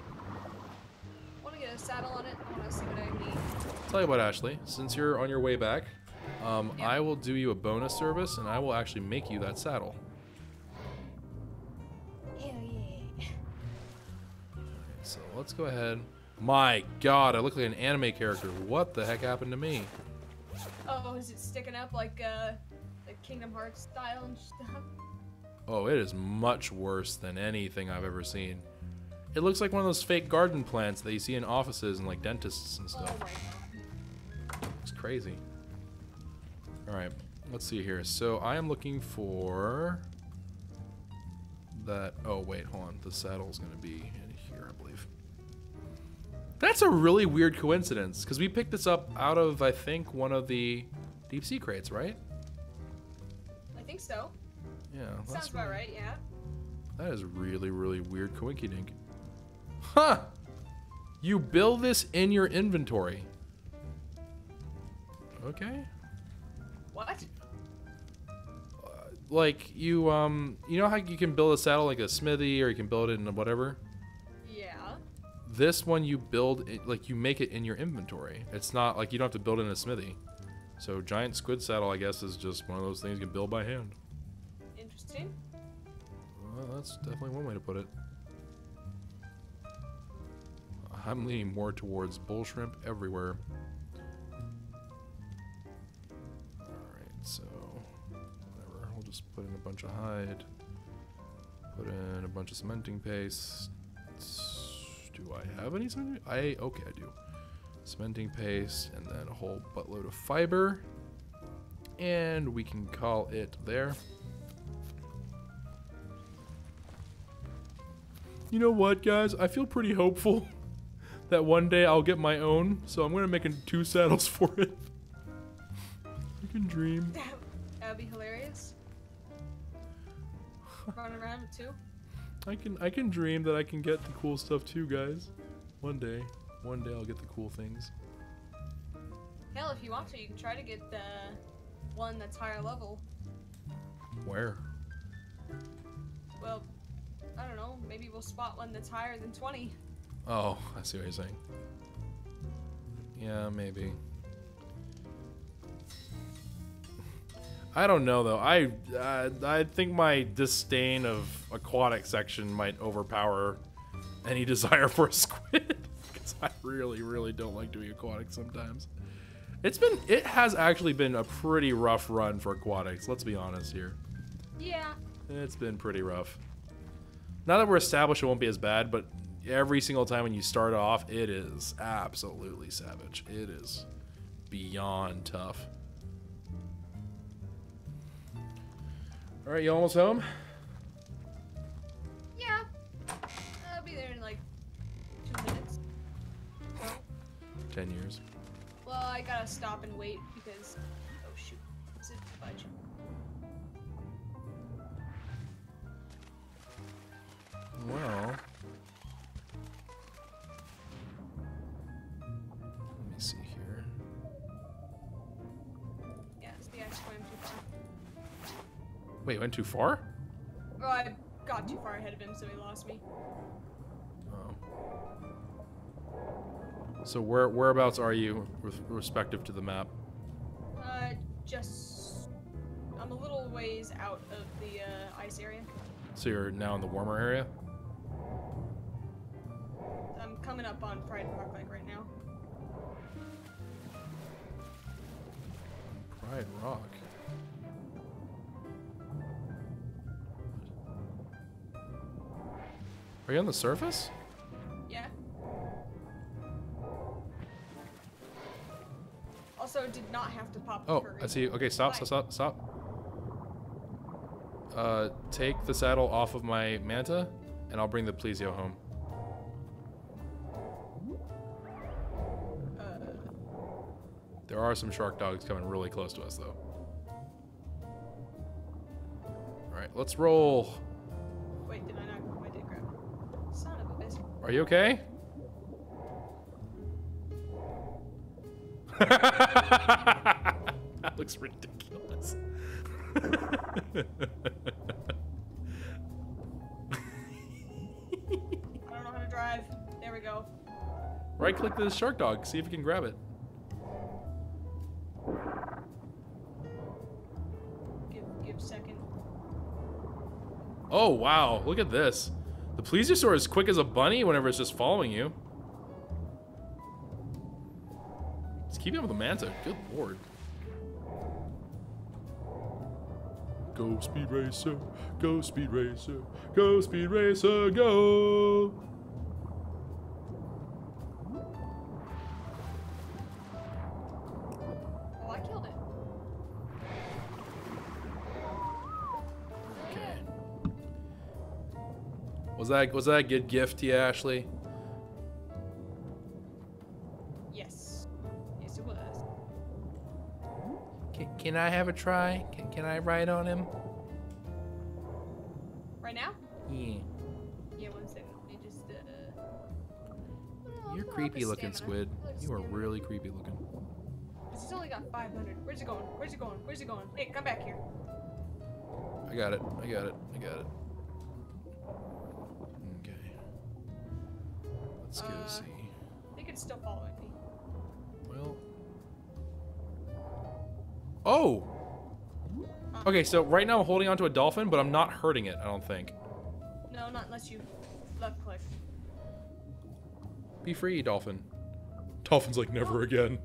I want to get a saddle on it. I want to see what I need. Tell you what, Ashley. Since you're on your way back, I will do you a bonus service, and I will actually make you that saddle. Hell yeah. So let's go ahead. My God, I look like an anime character. What the heck happened to me? Oh, is it sticking up like Kingdom Hearts style and stuff? Oh, it is much worse than anything I've ever seen. It looks like one of those fake garden plants that you see in offices and like dentists and stuff. Oh my God. It's crazy. All right, let's see here. So I am looking for that. Oh wait, hold on. The saddle's gonna be in here, I believe. That's a really weird coincidence because we picked this up out of, I think, one of the deep sea crates, right? I think so. Yeah. Sounds about right, yeah. That is really, really weird coinky-dink. Huh! You build this in your inventory. Okay. What? Like, you know how you can build a saddle like a smithy, or you can build it in whatever? Yeah. This one you build, like, you make it in your inventory. It's not, like, you don't have to build it in a smithy. So, giant squid saddle, I guess, is just one of those things you can build by hand. Interesting. Well, that's definitely one way to put it. I'm leaning more towards bull shrimp everywhere. Alright, so whatever. We'll just put in a bunch of hide. Put in a bunch of cementing paste. Do I have any cementing? Okay, I do. Cementing paste, and then a whole buttload of fiber. And we can call it there. You know what, guys? I feel pretty hopeful that one day I'll get my own, so I'm gonna make 2 saddles for it. You can dream. That'd be hilarious. Running around with 2. I can dream that I can get the cool stuff too, guys. One day I'll get the cool things. Hell, if you want to, you can try to get the one that's higher level. Where? Well, I don't know. Maybe we'll spot one that's higher than 20. Oh, I see what you're saying. Yeah, maybe. I don't know though. I think my disdain of aquatic section might overpower any desire for a squid, because I really, really don't like doing aquatics sometimes. It has actually been a pretty rough run for aquatics. Let's be honest here. Yeah. It's been pretty rough. Now that we're established, it won't be as bad, but every single time when you start off, it is absolutely savage. It is beyond tough. All right, you almost home? Yeah. I'll be there in like 2 minutes. 10 years. Well, I gotta stop and wait because... Oh shoot. Is it fudge? Well... Let me see here. Yeah, it's the ice swam too far. Wait, went too far? Well, I got too far ahead of him, so he lost me. Oh. So whereabouts are you with respective to the map? Just I'm a little ways out of the ice area. So you're now in the warmer area? I'm coming up on Pride Rock like right now. Pride Rock. Are you on the surface? Yeah. Also, did not have to pop the Oh, curry. I see you. Okay, stop. Take the saddle off of my manta, and I'll bring the Plesio home. There are some shark dogs coming really close to us, though. Alright, let's roll. Wait, did I not? I did grab it. Son of a biscuit. Are you okay? That looks ridiculous. I don't know how to drive. There we go. Right click the shark dog, see if you can grab it. Give second. Oh wow, look at this. The plesiosaur is quick as a bunny whenever it's just following you. It's keeping up with the manta. Good lord. Go speed racer, go speed racer, go speed racer, go. Oh, I killed it. Okay. Was that a good gift to you, Ashley? Yes. Yes, it was. Can I have a try? Can I ride on him? Right now? Yeah. Yeah, 1 second. Let me just, You're fill up creepy his looking, stamina. Squid. Fill up his You are stamina. really creepy looking. 'Cause he's only got 500. Where's he going? Where's he going? Where's he going? Hey, come back here. I got it. I got it. I got it. Okay. Let's go see. I think it's still following me. Well. Oh! Okay, so right now I'm holding onto a dolphin, but I'm not hurting it, I don't think. No, not unless you left click. Be free, dolphin. Dolphin's like, never again.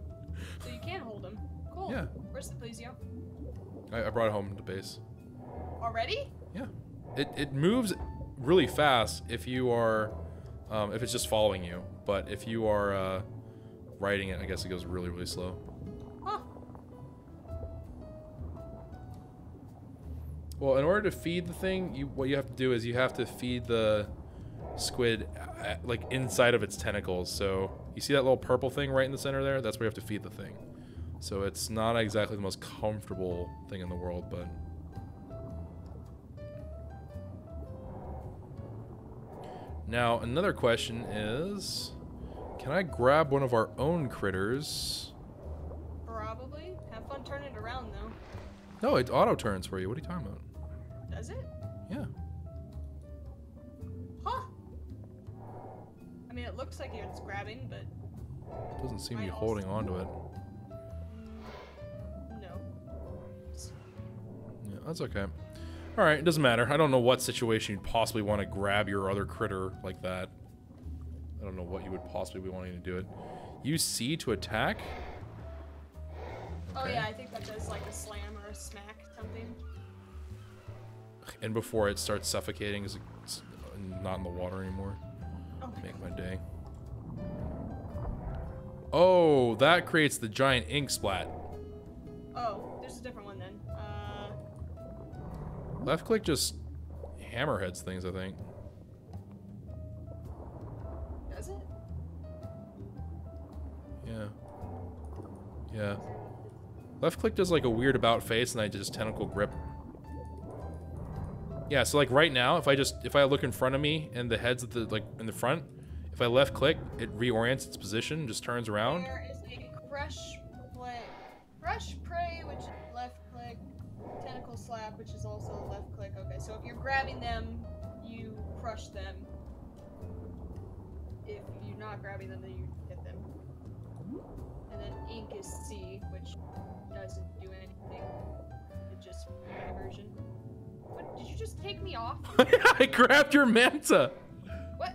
So you can hold him. Cool. Yeah. Where's the Plesio? I brought it home to base. Already? Yeah. It moves really fast if you are, if it's just following you. But if you are riding it, I guess it goes really, really slow. Huh. Well, in order to feed the thing, what you have to do is you have to feed the squid like inside of its tentacles. So you see that little purple thing right in the center there? That's where you have to feed the thing. So it's not exactly the most comfortable thing in the world, but... Now, another question is, can I grab one of our own critters? Probably. Have fun turning it around, though. No, it auto turns for you. What are you talking about? Does it? Yeah. Huh. I mean, it looks like it's grabbing, but... It doesn't seem to be Might holding onto it. No. Yeah, that's okay. Alright, it doesn't matter. I don't know what situation you'd possibly want to grab your other critter like that. I don't know what you would possibly be wanting to do it. Use C to attack? Oh Okay. yeah, I think that does like a slam or a smack something. And before it starts suffocating, is it's not in the water anymore. Oh my Make my day. Oh, that creates the giant ink splat. Oh, there's a different one then. Left click just hammerheads things, I think. Does it? Yeah. Yeah. Left click does like a weird about face and I just tentacle grip. Yeah, so like right now, if I look in front of me and the head's at the like in the front, if I left click, it reorients its position, just turns around. There is a crush prey, which is left click, tentacle slap, which is also left click. Okay, so if you're grabbing them, crush them. If you're not grabbing them, then you hit them. And then ink is C, which doesn't do anything. It just diversion. What? Did you just take me off? I grabbed your manta. What?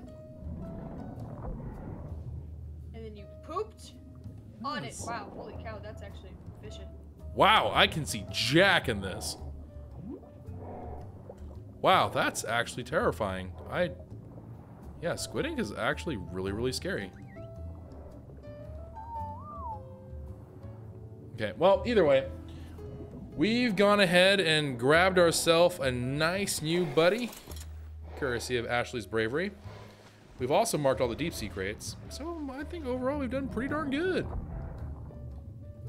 And then you pooped on it. Wow, holy cow, that's actually efficient. Wow, I can see Jack in this. Wow, that's actually terrifying. Yeah, squid ink is actually really, really scary. Okay, well, either way, we've gone ahead and grabbed ourselves a nice new buddy, courtesy of Ashley's bravery. We've also marked all the deep sea crates, so I think overall we've done pretty darn good.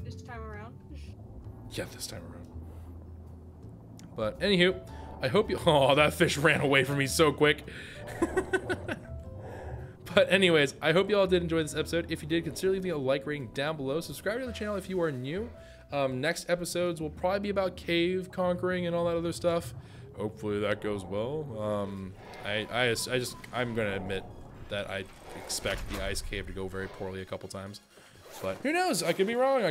This time around. Yeah, this time around. But anywho, I hope you. Oh, that fish ran away from me so quick. But anyways, I hope you all did enjoy this episode. If you did, consider leaving a like rating down below. Subscribe to the channel if you are new. Next episodes will probably be about cave conquering and all that other stuff. Hopefully that goes well. I'm gonna admit that I expect the ice cave to go very poorly a couple times. But who knows? I could be wrong.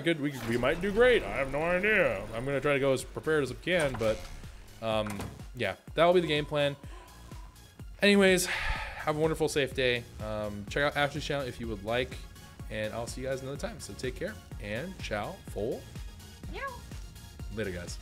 We might do great. I have no idea. I'm gonna try to go as prepared as I can, but yeah, that will be the game plan. Anyways, have a wonderful, safe day. Check out Ashley's channel if you would like, and I'll see you guys another time. So take care and ciao for Yeah. later, guys.